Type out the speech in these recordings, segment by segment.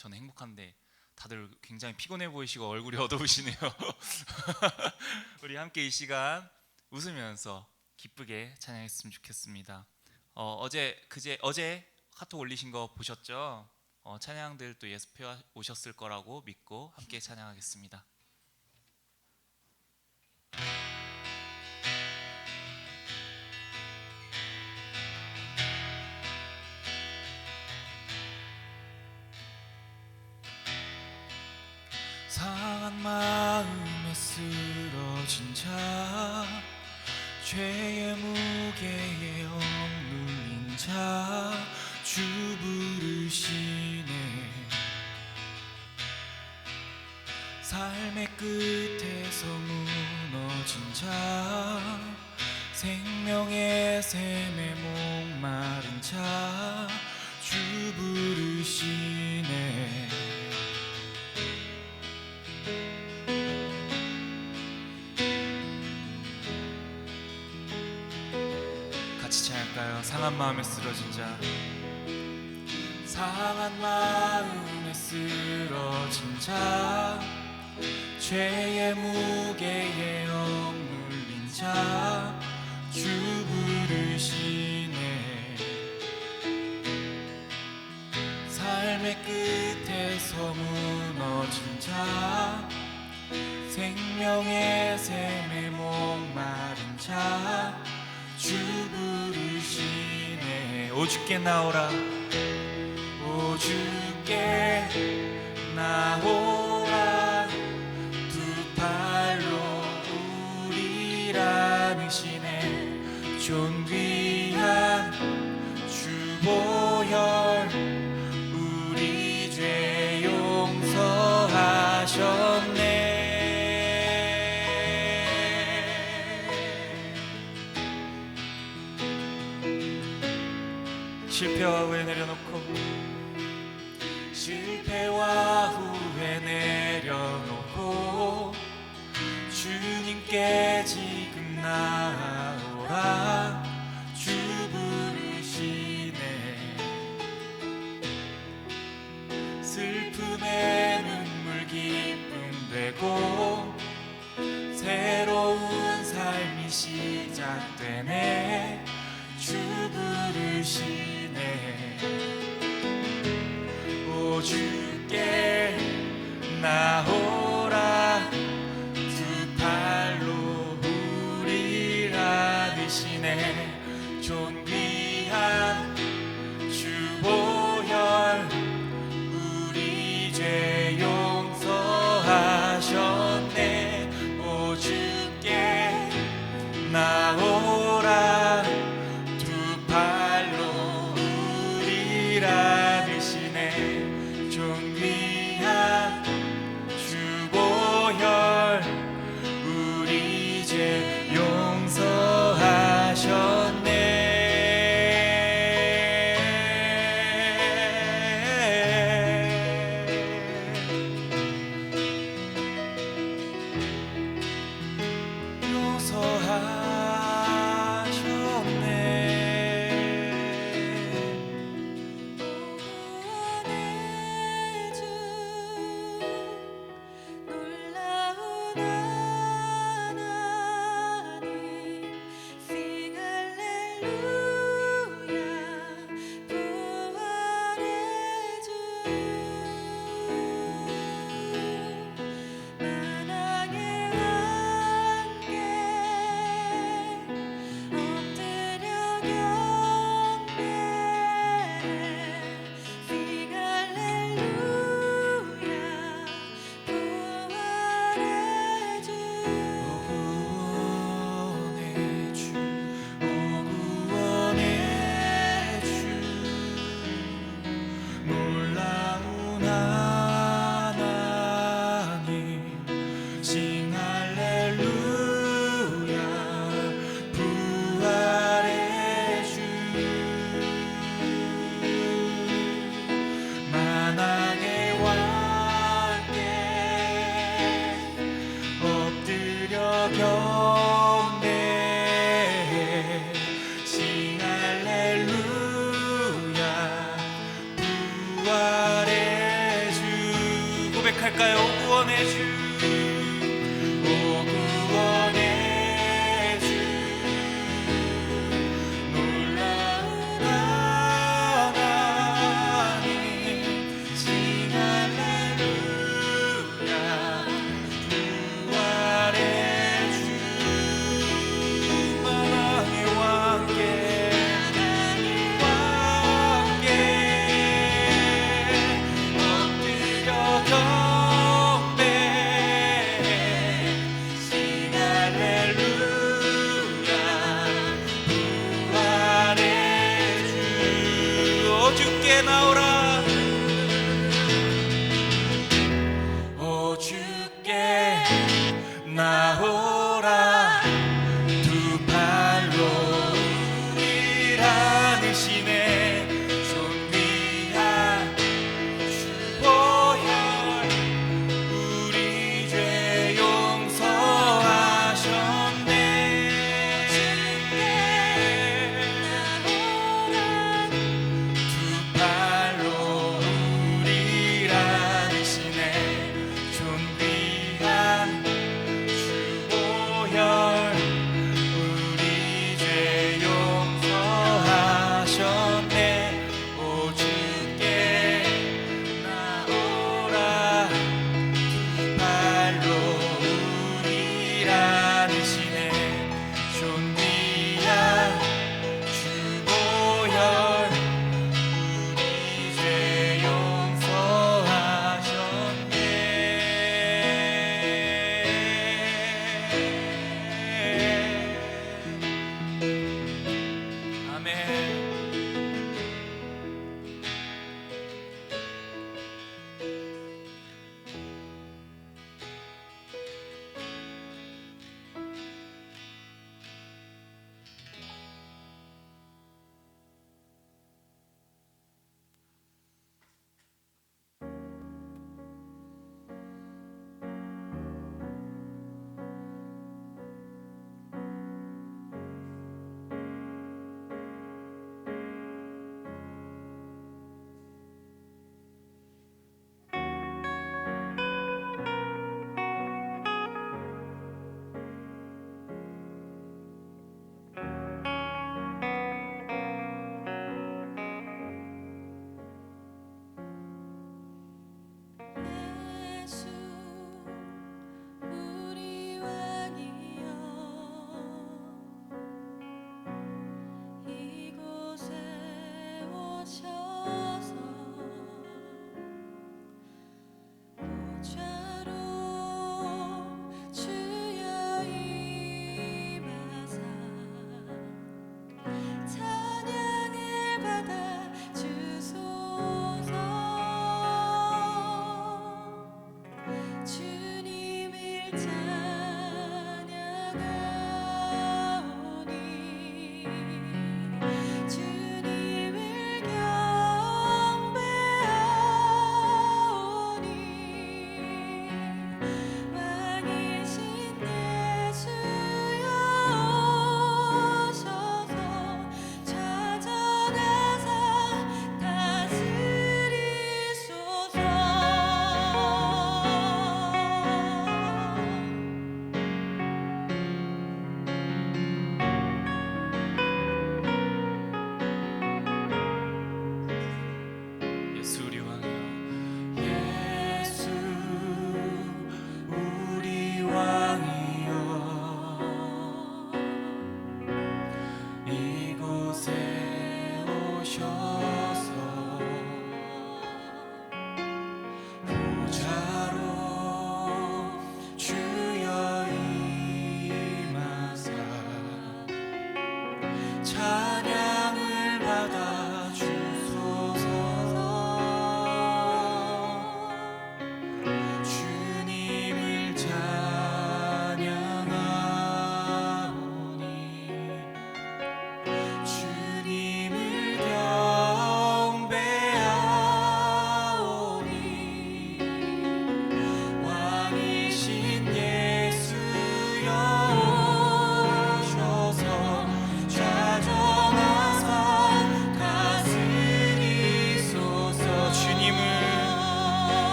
저는 행복한데 다들 굉장히 피곤해 보이시고 얼굴이 어두우시네요. 우리 함께 이 시간 웃으면서 기쁘게 찬양했으면 좋겠습니다. 어제 카톡 올리신 거 보셨죠? 찬양들 또 예습해 오셨을 거라고 믿고 함께 찬양하겠습니다. 상한 마음에 쓰러진 자, 죄의 무게에 억눌린 자, 주 부르시네. 삶의 끝에서 무너진 자, 생명의 샘에 목마른 자, 주 부르시네. 같이 찬양할까요? 상한 마음에 쓰러진 자, 상한 마음에 쓰러진 자, 죄의 무게에 억눌린 자, 주 부르시네. 삶의 끝에서 무너진 자, 생명의 샘에 목마른 자, 주 부르시네. 오 주께 나오라, 오 주께 나오라, 두 팔로 우리를 안으시네. 존귀한 주 보혈 우리 죄 용서하셨네. 실패와 후회 내려놓고, 실패와 후회 내려놓고 주님께 지금 나아오라, 주 부르시네. 슬픔에 눈물 기쁨 되고 새로운 삶이 시작되네. 주 부르시네. 오 주께 나오라, 두 팔로 우리를 안으시네. 존귀한 주 보혈 우리 죄 용서하셨네. 오 주께 나오라, 두 팔로 우리를 안으시네. 존귀한 주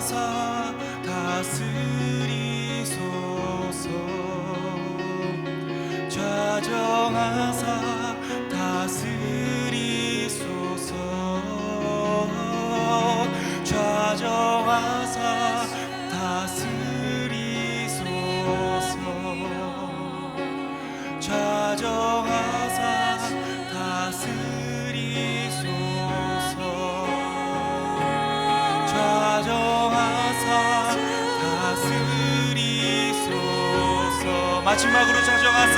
좌정하사 다스리소서. 좌정하사 다스리소서. 좌정하사 다스리소서. 좌정하사 다스리소서. 좌정하사 다스리소서. 마지막으로 좌정하사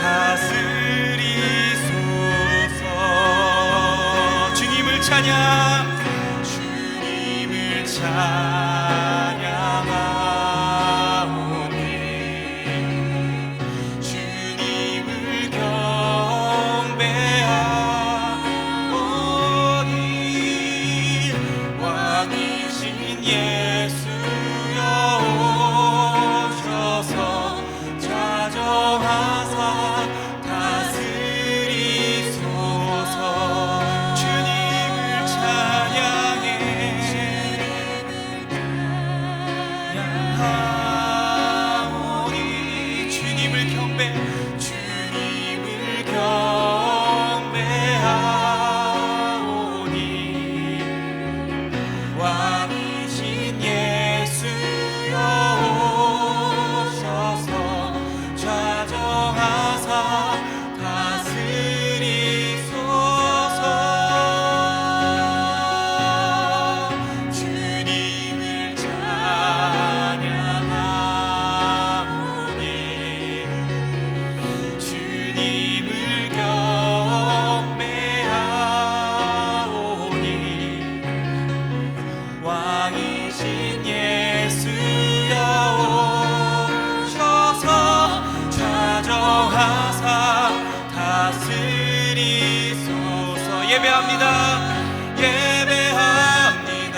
다스리소서. 주님을 찬양, 주님을 찬양하오니 주님을 경배하오니 왕이신 예수여 오셔서 좌정하사 다스리소서. 주님을 찬양해 하오니 주님을 경배하오니 왕이신 예수여 오셔서 좌정하사 다스리소서. 주님을 찬양하오니 주님을 경배하오니 왕이신 예수여 오셔서 좌정하사 다스리소서. 예배합니다. 예배합니다.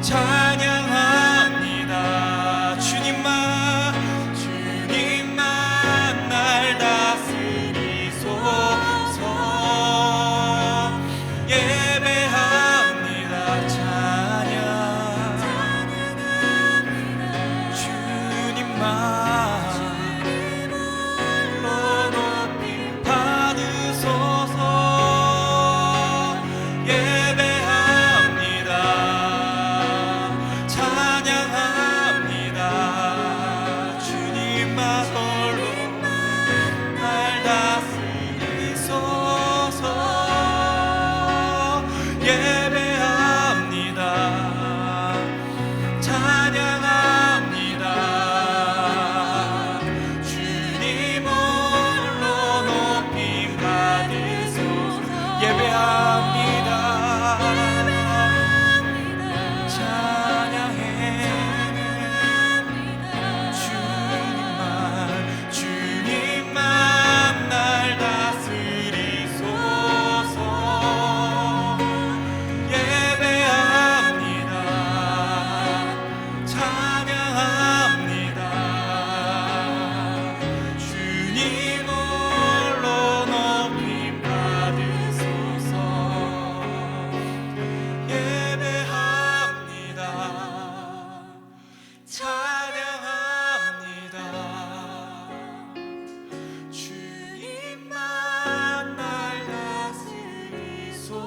찬양합니다. 주님만 날 다스리소서. 예배합니다. 주님만 높임 받으소서. 예배합니다. 찬양합니다. 주님만 홀로 날 다스리소서. 예배합니다. 찬양합니다. 주님 홀로 높임 받으소서. 예배합니다. 찬양해 주님만 날 다스리소서. 예배합니다. 찬양합니다. 주님 홀로 높임 받으소서. 예배합니다. 찬양합니다. 주님만 날 다스리소서.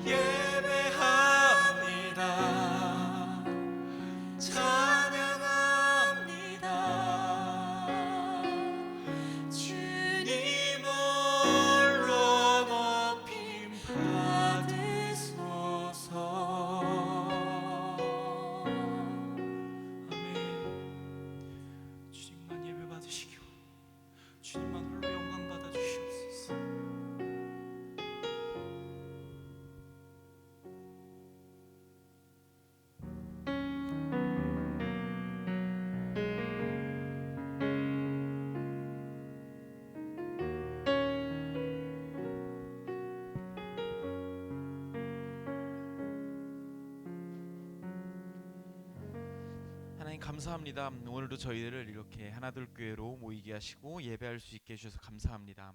예배합니다. 찬양합니다. 주님 홀로 높임 받으소서. 아멘. 주님만 예배 받으시고 주님만 홀로 영광 받아 주시옵소서. 하나님 감사합니다. 오늘도 저희를 이렇게 하나둘 교회로 모이게 하시고 예배할 수 있게 해주셔서 감사합니다.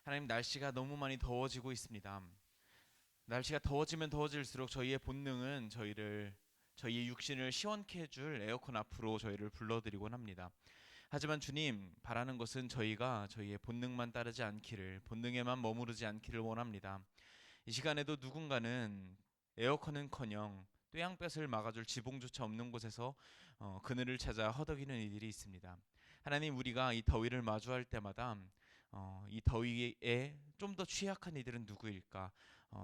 하나님, 날씨가 너무 많이 더워지고 있습니다. 날씨가 더워지면 더워질수록 저희의 본능은 저희의 육신을 시원케 해줄 에어컨 앞으로 저희를 불러들이곤 합니다. 하지만 주님 바라는 것은 저희가 저희의 본능만 따르지 않기를, 본능에만 머무르지 않기를 원합니다. 이 시간에도 누군가는 에어컨은커녕 뙤양볕을 막아줄 지붕조차 없는 곳에서 그늘을 찾아 허덕이는 이들이 있습니다. 하나님, 우리가 이 더위를 마주할 때마다 이 더위에 좀 더 취약한 이들은 누구일까,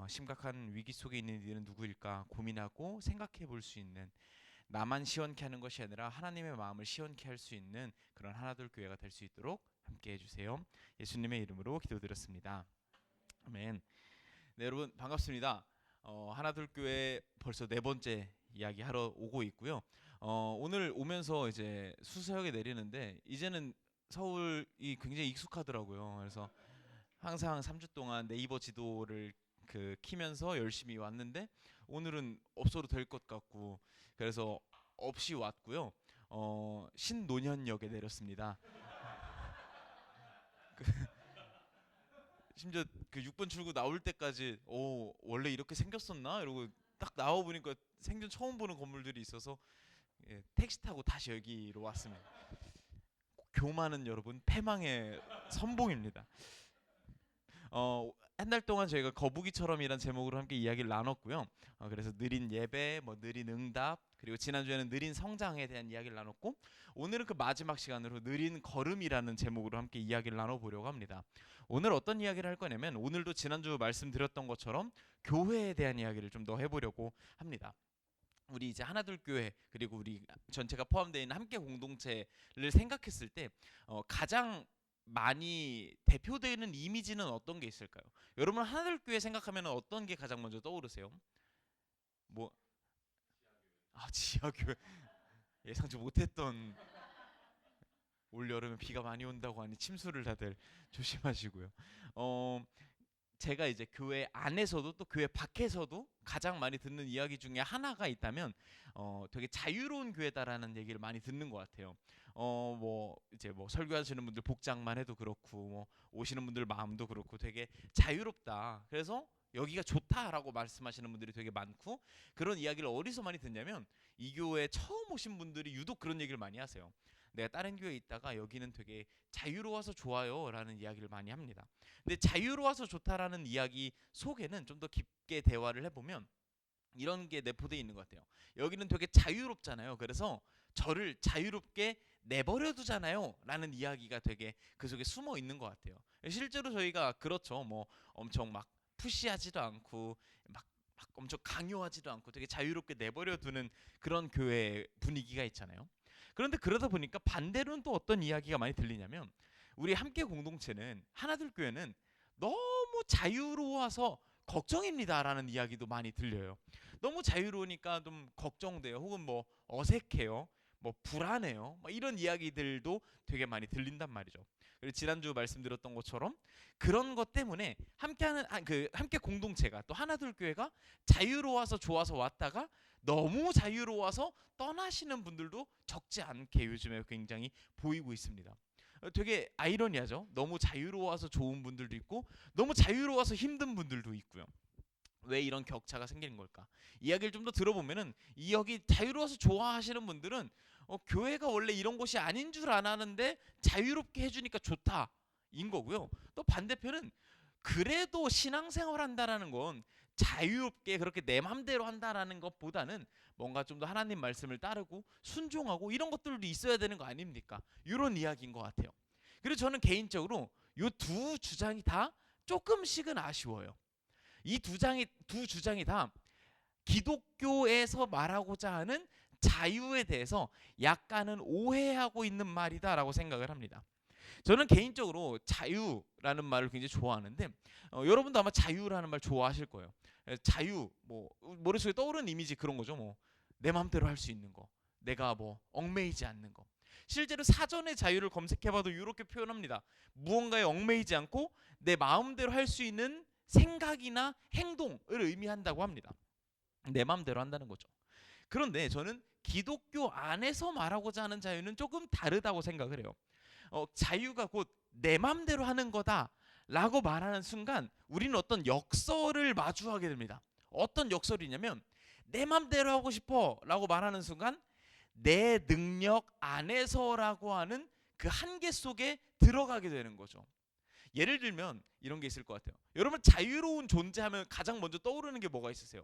심각한 위기 속에 있는 이들은 누구일까 고민하고 생각해 볼 수 있는, 나만 시원케 하는 것이 아니라 하나님의 마음을 시원케 할 수 있는 그런 하나둘 교회가 될 수 있도록 함께 해주세요. 예수님의 이름으로 기도드렸습니다. 아멘. 네, 여러분 반갑습니다. 하나둘 교회 벌써 네 번째 이야기 하러 오고 있고요. 오늘 오면서 이제 수서역에 내리는데 이제는 서울이 굉장히 익숙하더라고요. 그래서 항상 3주 동안 네이버 지도를 키면서 열심히 왔는데 오늘은 없어도 될 것 같고, 그래서 없이 왔고요. 신논현역에 내렸습니다. 심지어 6번 출구 나올 때까지 원래 이렇게 생겼었나? 이러고 딱 나와 보니까 생전 처음 보는 건물들이 있어서 택시 타고 다시 여기로 왔습니다. 교만은 여러분 패망의 선봉입니다. 한 달 동안 저희가 거북이처럼이란 제목으로 함께 이야기를 나눴고요. 그래서 느린 예배, 느린 응답, 그리고 지난주에는 느린 성장에 대한 이야기를 나눴고, 오늘은 그 마지막 시간으로 느린 걸음이라는 제목으로 함께 이야기를 나눠보려고 합니다. 오늘 어떤 이야기를 할 거냐면, 오늘도 지난주 말씀드렸던 것처럼 교회에 대한 이야기를 좀 더 해보려고 합니다. 우리 이제 하나둘 교회, 그리고 우리 전체가 포함되어 있는 함께 공동체를 생각했을 때 가장 많이 대표되는 이미지는 어떤 게 있을까요? 여러분 하나둘 교회 생각하면 어떤 게 가장 먼저 떠오르세요? 지하교회. 예상치 못했던. 올 여름에 비가 많이 온다고 하니 침수를 다들 조심하시고요. 제가 이제 교회 안에서도 또 교회 밖에서도 가장 많이 듣는 이야기 중에 하나가 있다면 되게 자유로운 교회다라는 얘기를 많이 듣는 것 같아요. 이제 설교하시는 분들 복장만 해도 그렇고, 오시는 분들 마음도 그렇고 되게 자유롭다. 그래서 여기가 좋다라고 말씀하시는 분들이 되게 많고, 그런 이야기를 어디서 많이 듣냐면 이 교회에 처음 오신 분들이 유독 그런 얘기를 많이 하세요. 내가 다른 교회에 있다가 여기는 되게 자유로워서 좋아요 라는 이야기를 많이 합니다. 근데 자유로워서 좋다라는 이야기 속에는 좀 더 깊게 대화를 해보면 이런 게 내포되어 있는 것 같아요. 여기는 되게 자유롭잖아요. 그래서 저를 자유롭게 내버려 두잖아요 라는 이야기가 되게 그 속에 숨어 있는 것 같아요. 실제로 저희가 그렇죠. 엄청 막 푸시하지도 않고 막 엄청 강요하지도 않고 되게 자유롭게 내버려 두는 그런 교회 분위기가 있잖아요. 그런데 그러다 보니까 반대로는 또 어떤 이야기가 많이 들리냐면, 우리 함께 공동체는 하나둘 교회는 너무 자유로워서 걱정입니다라는 이야기도 많이 들려요. 너무 자유로우니까 좀 걱정돼요. 혹은 어색해요. 불안해요. 이런 이야기들도 되게 많이 들린단 말이죠. 그리고 지난주 말씀드렸던 것처럼 그런 것 때문에 함께하는 함께 공동체가, 또 하나둘 교회가 자유로워서 좋아서 왔다가 너무 자유로워서 떠나시는 분들도 적지 않게 요즘에 굉장히 보이고 있습니다. 되게 아이러니하죠. 너무 자유로워서 좋은 분들도 있고 너무 자유로워서 힘든 분들도 있고요. 왜 이런 격차가 생기는 걸까? 이야기를 좀 더 들어보면은 여기 자유로워서 좋아하시는 분들은 교회가 원래 이런 곳이 아닌 줄 아는데 자유롭게 해주니까 좋다인 거고요. 또 반대편은 그래도 신앙생활 한다라는 건 자유롭게 그렇게 내 맘대로 한다라는 것보다는 뭔가 좀 더 하나님 말씀을 따르고 순종하고 이런 것들도 있어야 되는 거 아닙니까? 이런 이야기인 것 같아요. 그래서 저는 개인적으로 이 두 주장이 다 조금씩은 아쉬워요. 이 두 주장이 다 기독교에서 말하고자 하는 자유에 대해서 약간은 오해하고 있는 말이다라고 생각을 합니다. 저는 개인적으로 자유라는 말을 굉장히 좋아하는데 여러분도 아마 자유라는 말 좋아하실 거예요. 자유, 머릿속에 떠오르는 이미지 그런 거죠. 내 마음대로 할 수 있는 거, 내가 얽매이지 않는 거. 실제로 사전에 자유를 검색해봐도 이렇게 표현합니다. 무언가에 얽매이지 않고 내 마음대로 할 수 있는 생각이나 행동을 의미한다고 합니다. 내 마음대로 한다는 거죠. 그런데 저는 기독교 안에서 말하고자 하는 자유는 조금 다르다고 생각을 해요. 자유가 곧 내 맘대로 하는 거다 라고 말하는 순간 우리는 어떤 역설을 마주하게 됩니다. 어떤 역설이냐면 내 맘대로 하고 싶어 라고 말하는 순간 내 능력 안에서라고 하는 그 한계 속에 들어가게 되는 거죠. 예를 들면 이런 게 있을 것 같아요. 여러분 자유로운 존재하면 가장 먼저 떠오르는 게 뭐가 있으세요?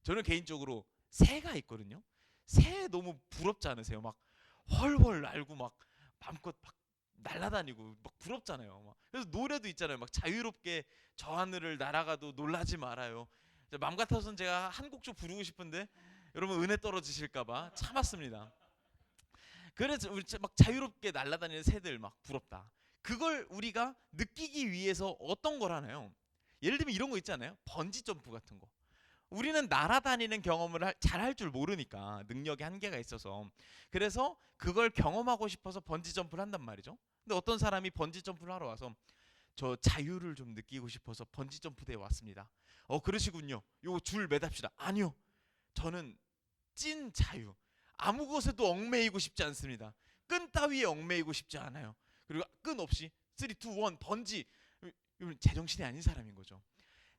저는 개인적으로 새가 있거든요. 새 너무 부럽지 않으세요? 막 훨훨 날고 막 마음껏 막 날아다니고 막 부럽잖아요. 막. 그래서 노래도 있잖아요. 막 자유롭게 저 하늘을 날아가도 놀라지 말아요. 맘 같아서는 제가 한 곡 좀 부르고 싶은데 여러분 은혜 떨어지실까봐 참았습니다. 그래서 우리 막 자유롭게 날아다니는 새들 막 부럽다. 그걸 우리가 느끼기 위해서 어떤 걸 하나요? 예를 들면 이런 거 있잖아요. 번지 점프 같은 거. 우리는 날아다니는 경험을 잘 할 줄 모르니까 능력의 한계가 있어서 그래서 그걸 경험하고 싶어서 번지 점프를 한단 말이죠. 근데 어떤 사람이 번지 점프를 하러 와서 저 자유를 좀 느끼고 싶어서 번지 점프대에 왔습니다. 그러시군요. 요 줄 매답시다. 아니요. 저는 찐 자유. 아무 것에도 얽매이고 싶지 않습니다. 끈 따위에 얽매이고 싶지 않아요. 그리고 끈 없이 3, 2, 1 번지. 이건 제정신이 아닌 사람인 거죠.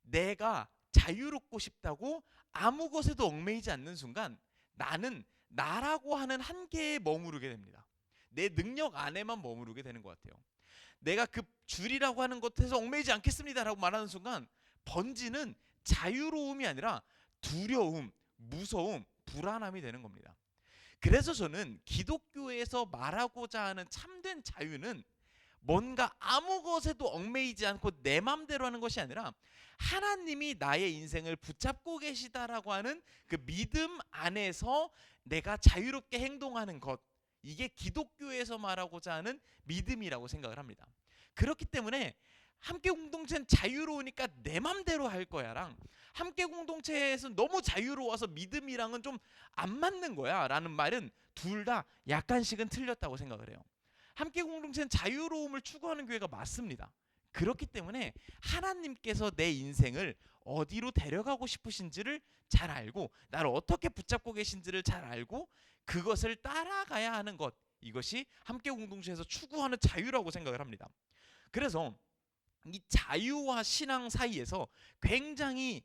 내가 자유롭고 싶다고 아무 것에도 얽매이지 않는 순간 나는 나라고 하는 한계에 머무르게 됩니다. 내 능력 안에만 머무르게 되는 것 같아요. 내가 그 줄이라고 하는 것에서 얽매이지 않겠습니다라고 말하는 순간 번지는 자유로움이 아니라 두려움, 무서움, 불안함이 되는 겁니다. 그래서 저는 기독교에서 말하고자 하는 참된 자유는 뭔가 아무 것에도 얽매이지 않고 내 맘대로 하는 것이 아니라 하나님이 나의 인생을 붙잡고 계시다라고 하는 그 믿음 안에서 내가 자유롭게 행동하는 것, 이게 기독교에서 말하고자 하는 믿음이라고 생각을 합니다. 그렇기 때문에 함께 공동체는 자유로우니까 내 맘대로 할 거야랑 함께 공동체에서 너무 자유로워서 믿음이랑은 좀 안 맞는 거야 라는 말은 둘 다 약간씩은 틀렸다고 생각을 해요. 함께 공동체는 자유로움을 추구하는 교회가 맞습니다. 그렇기 때문에 하나님께서 내 인생을 어디로 데려가고 싶으신지를 잘 알고 나를 어떻게 붙잡고 계신지를 잘 알고 그것을 따라가야 하는 것, 이것이 함께 공동체에서 추구하는 자유라고 생각을 합니다. 그래서 이 자유와 신앙 사이에서 굉장히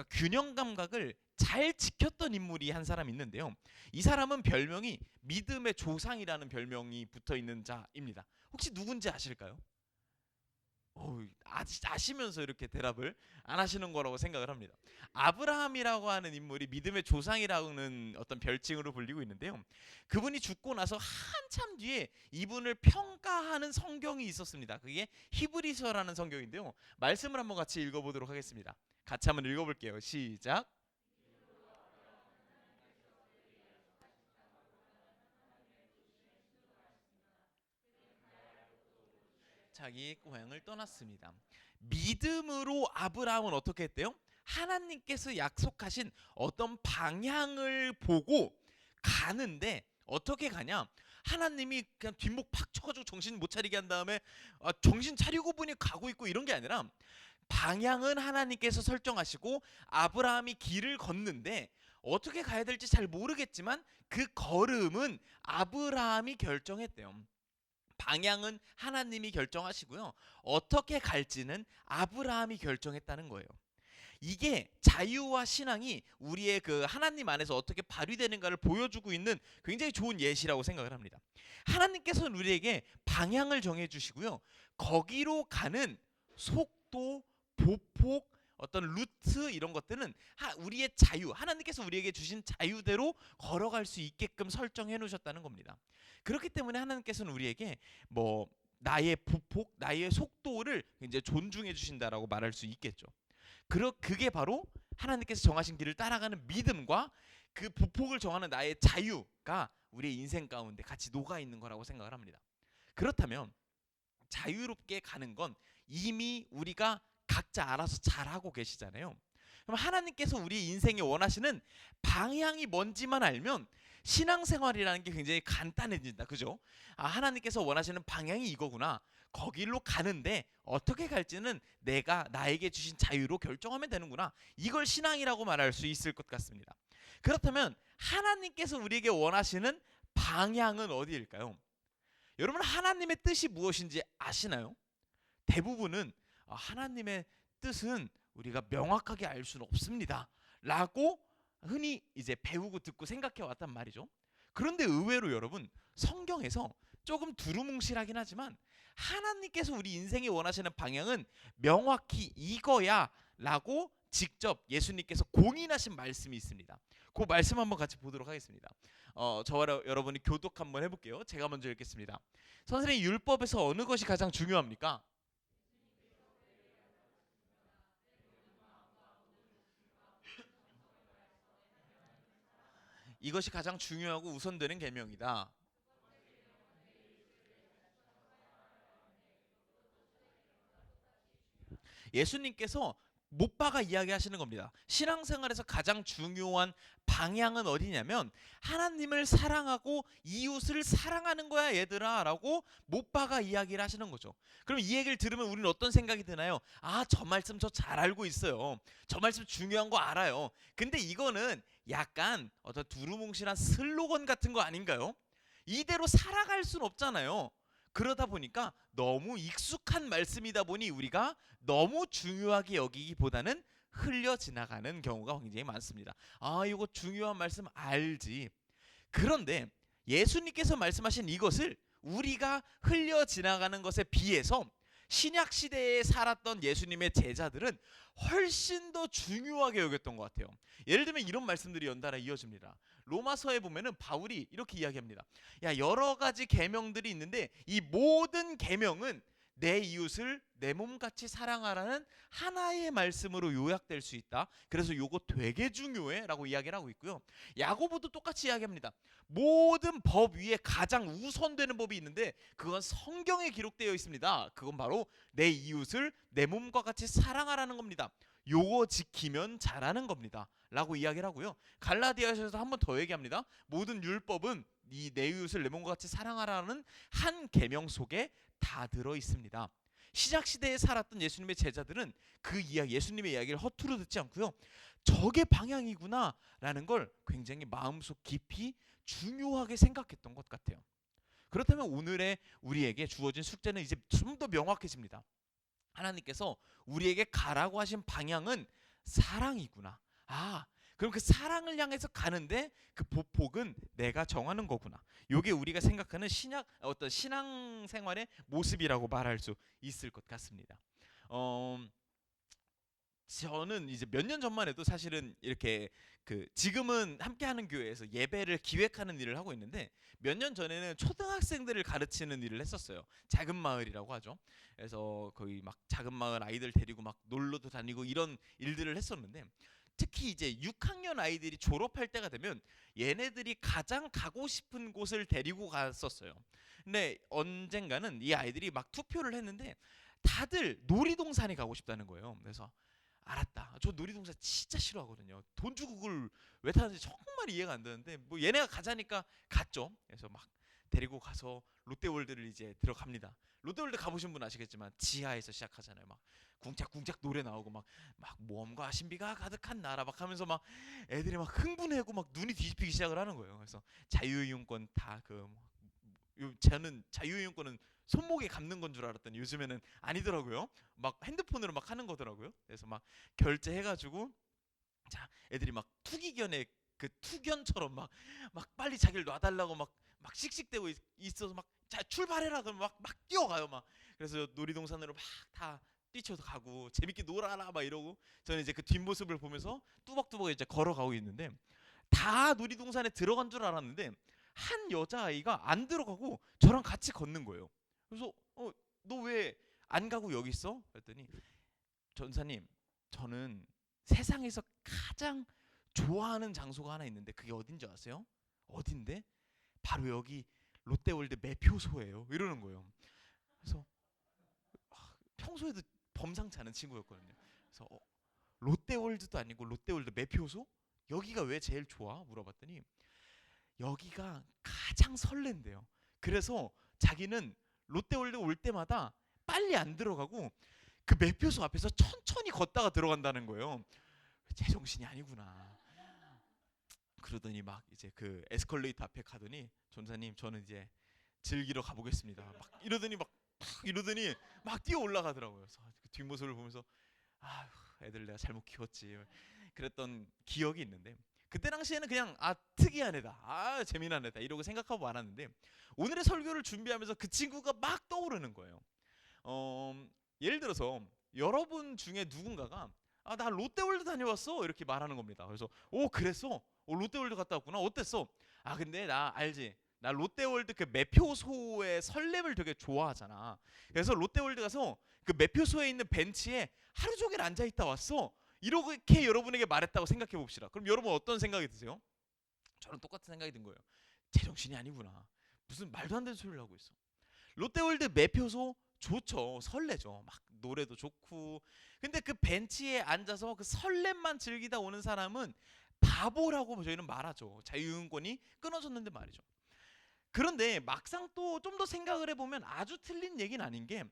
균형 감각을 잘 지켰던 인물이 한 사람 있는데요. 이 사람은 별명이 믿음의 조상이라는 별명이 붙어 있는 자입니다. 혹시 누군지 아실까요? 아시면서 이렇게 대답을 안 하시는 거라고 생각을 합니다. 아브라함이라고 하는 인물이 믿음의 조상이라는 어떤 별칭으로 불리고 있는데요. 그분이 죽고 나서 한참 뒤에 이분을 평가하는 성경이 있었습니다. 그게 히브리서라는 성경인데요. 말씀을 한번 같이 읽어보도록 하겠습니다. 같이 한번 읽어볼게요. 시작. 자기의 고향을 떠났습니다. 믿음으로 아브라함은 어떻게 했대요? 하나님께서 약속하신 어떤 방향을 보고 가는데 어떻게 가냐? 하나님이 그냥 뒷목 팍 쳐가지고 정신 못 차리게 한 다음에 정신 차리고 보니 가고 있고 이런 게 아니라 방향은 하나님께서 설정하시고 아브라함이 길을 걷는데 어떻게 가야 될지 잘 모르겠지만 그 걸음은 아브라함이 결정했대요. 방향은 하나님이 결정하시고요. 어떻게 갈지는 아브라함이 결정했다는 거예요. 이게 자유와 신앙이 우리의 그 하나님 안에서 어떻게 발휘되는가를 보여주고 있는 굉장히 좋은 예시라고 생각을 합니다. 하나님께서는 우리에게 방향을 정해 주시고요. 거기로 가는 속도, 보폭, 어떤 루트 이런 것들은 우리의 자유, 하나님께서 우리에게 주신 자유대로 걸어갈 수 있게끔 설정해 놓으셨다는 겁니다. 그렇기 때문에 하나님께서는 우리에게 나의 보폭, 나의 속도를 이제 존중해 주신다라고 말할 수 있겠죠. 그게 바로 하나님께서 정하신 길을 따라가는 믿음과 그 보폭을 정하는 나의 자유가 우리의 인생 가운데 같이 녹아 있는 거라고 생각을 합니다. 그렇다면 자유롭게 가는 건 이미 우리가 각자 알아서 잘하고 계시잖아요. 그럼 하나님께서 우리 인생에 원하시는 방향이 뭔지만 알면 신앙생활이라는 게 굉장히 간단해진다. 그죠? 하나님께서 원하시는 방향이 이거구나. 거길로 가는데 어떻게 갈지는 내가 나에게 주신 자유로 결정하면 되는구나. 이걸 신앙이라고 말할 수 있을 것 같습니다. 그렇다면 하나님께서 우리에게 원하시는 방향은 어디일까요? 여러분 하나님의 뜻이 무엇인지 아시나요? 대부분은 하나님의 뜻은 우리가 명확하게 알 수는 없습니다 라고 흔히 이제 배우고 듣고 생각해 왔단 말이죠. 그런데 의외로 여러분, 성경에서 조금 두루뭉실하긴 하지만 하나님께서 우리 인생이 원하시는 방향은 명확히 이거야 라고 직접 예수님께서 공인하신 말씀이 있습니다. 그 말씀 한번 같이 보도록 하겠습니다. 저와 여러분이 교독 한번 해볼게요. 제가 먼저 읽겠습니다. 선생님, 율법에서 어느 것이 가장 중요합니까? 이것이 가장 중요하고 우선되는 계명이다. 예수님께서 못 박아 이야기하시는 겁니다. 신앙생활에서 가장 중요한 방향은 어디냐면 하나님을 사랑하고 이웃을 사랑하는 거야 얘들아 라고 못 박아 이야기를 하시는 거죠. 그럼 이 얘기를 들으면 우리는 어떤 생각이 드나요? 저 말씀 저 잘 알고 있어요. 저 말씀 중요한 거 알아요. 근데 이거는 약간 어떤 두루뭉실한 슬로건 같은 거 아닌가요? 이대로 살아갈 순 없잖아요. 그러다 보니까 너무 익숙한 말씀이다 보니 우리가 너무 중요하게 여기기보다는 흘려 지나가는 경우가 굉장히 많습니다. 이거 중요한 말씀 알지. 그런데 예수님께서 말씀하신 이것을 우리가 흘려 지나가는 것에 비해서 신약 시대에 살았던 예수님의 제자들은 훨씬 더 중요하게 여겼던 것 같아요. 예를 들면 이런 말씀들이 연달아 이어집니다. 로마서에 보면은 바울이 이렇게 이야기합니다. 여러 가지 계명들이 있는데 이 모든 계명은 내 이웃을 내 몸같이 사랑하라는 하나의 말씀으로 요약될 수 있다. 그래서 요거 되게 중요해 라고 이야기를 하고 있고요. 야고보도 똑같이 이야기합니다. 모든 법 위에 가장 우선되는 법이 있는데 그건 성경에 기록되어 있습니다. 그건 바로 내 이웃을 내 몸과 같이 사랑하라는 겁니다. 요거 지키면 잘하는 겁니다 라고 이야기를 하고요. 갈라디아서에서 한 번 더 얘기합니다. 모든 율법은 이 내 이웃을 내 몸과 같이 사랑하라는 한 계명 속에 다 들어 있습니다. 시작 시대에 살았던 예수님의 제자들은 그 이야기, 예수님의 이야기를 허투루 듣지 않고요. 저게 방향이구나라는 걸 굉장히 마음속 깊이 중요하게 생각했던 것 같아요. 그렇다면 오늘의 우리에게 주어진 숙제는 이제 좀 더 명확해집니다. 하나님께서 우리에게 가라고 하신 방향은 사랑이구나. 그럼 그 사랑을 향해서 가는데 그 보폭은 내가 정하는 거구나. 요게 우리가 생각하는 어떤 신앙생활의 모습이라고 말할 수 있을 것 같습니다. 저는 이제 몇 년 전만 해도 사실은 이렇게 지금은 함께하는 교회에서 예배를 기획하는 일을 하고 있는데 몇 년 전에는 초등학생들을 가르치는 일을 했었어요. 작은 마을이라고 하죠. 그래서 거의 막 작은 마을 아이들 데리고 막 놀러도 다니고 이런 일들을 했었는데 특히 이제 6학년 아이들이 졸업할 때가 되면 얘네들이 가장 가고 싶은 곳을 데리고 갔었어요. 근데 언젠가는 이 아이들이 막 투표를 했는데 다들 놀이동산에 가고 싶다는 거예요. 그래서 알았다. 저 놀이동산 진짜 싫어하거든요. 돈 주고 그걸 왜 타는지 정말 이해가 안 되는데 뭐 얘네가 가자니까 갔죠. 그래서 막 데리고 가서 롯데월드를 이제 들어갑니다. 롯데월드 가보신 분 아시겠지만 지하에서 시작하잖아요. 막 궁짝궁짝 노래 나오고 막 모험과 신비가 가득한 나라 막 하면서 막 애들이 막 흥분하고 막 눈이 뒤집히기 시작을 하는 거예요. 그래서 자유이용권 다 저는 자유이용권은 손목에 감는 건 줄 알았더니 요즘에는 아니더라고요. 막 핸드폰으로 막 하는 거더라고요. 그래서 막 결제해가지고 자 애들이 막 투기견의 그 투견처럼 막 빨리 자기를 놔달라고 막 씩씩대고 있어서 막 자 출발해라 그러면 막 뛰어가요 막. 그래서 놀이동산으로 막 다 뛰쳐서 가고 재밌게 놀아라 막 이러고 저는 이제 그 뒷모습을 보면서 뚜벅뚜벅 이제 걸어가고 있는데 다 놀이동산에 들어간 줄 알았는데 한 여자아이가 안 들어가고 저랑 같이 걷는 거예요. 그래서 너 왜 안 가고 여기 있어? 그랬더니 전사님, 저는 세상에서 가장 좋아하는 장소가 하나 있는데 그게 어딘지 아세요? 어딘데? 바로 여기 롯데월드 매표소예요. 이러는 거예요. 그래서 평소에도 범상치 않은 친구였거든요. 그래서 롯데월드도 아니고 롯데월드 매표소? 여기가 왜 제일 좋아? 물어봤더니 여기가 가장 설렌대요. 그래서 자기는 롯데월드 올 때마다 빨리 안 들어가고 그 매표소 앞에서 천천히 걷다가 들어간다는 거예요. 제정신이 아니구나. 그러더니 막 이제 그 에스컬레이터 앞에 가더니 전사님 저는 이제 즐기러 가보겠습니다. 막 이러더니 막 이러더니 막 뛰어 올라가더라고요. 그래서 그 뒷모습을 보면서 아, 애들 내가 잘못 키웠지. 그랬던 기억이 있는데 그때 당시에는 그냥 특이한 애다, 재미난 애다 이러고 생각하고 말았는데 오늘의 설교를 준비하면서 그 친구가 막 떠오르는 거예요. 예를 들어서 여러분 중에 누군가가 나 롯데월드 다녀왔어 이렇게 말하는 겁니다. 그래서 그랬어? 롯데월드 갔다 왔구나. 어땠어? 근데 나 알지, 나 롯데월드 그 매표소의 설렘을 되게 좋아하잖아. 그래서 롯데월드 가서 그 매표소에 있는 벤치에 하루 종일 앉아 있다 왔어. 이렇게 여러분에게 말했다고 생각해 봅시다. 그럼 여러분 어떤 생각이 드세요? 저는 똑같은 생각이 든 거예요. 제정신이 아니구나. 무슨 말도 안 되는 소리를 하고 있어. 롯데월드 매표소 좋죠. 설레죠. 막 노래도 좋고. 근데 그 벤치에 앉아서 그 설렘만 즐기다 오는 사람은 바보라고 저희는 말하죠. 자유이용권이 끊어졌는데 말이죠. 그런데 막상 또 좀 더 생각을 해보면 아주 틀린 얘기는 아닌 게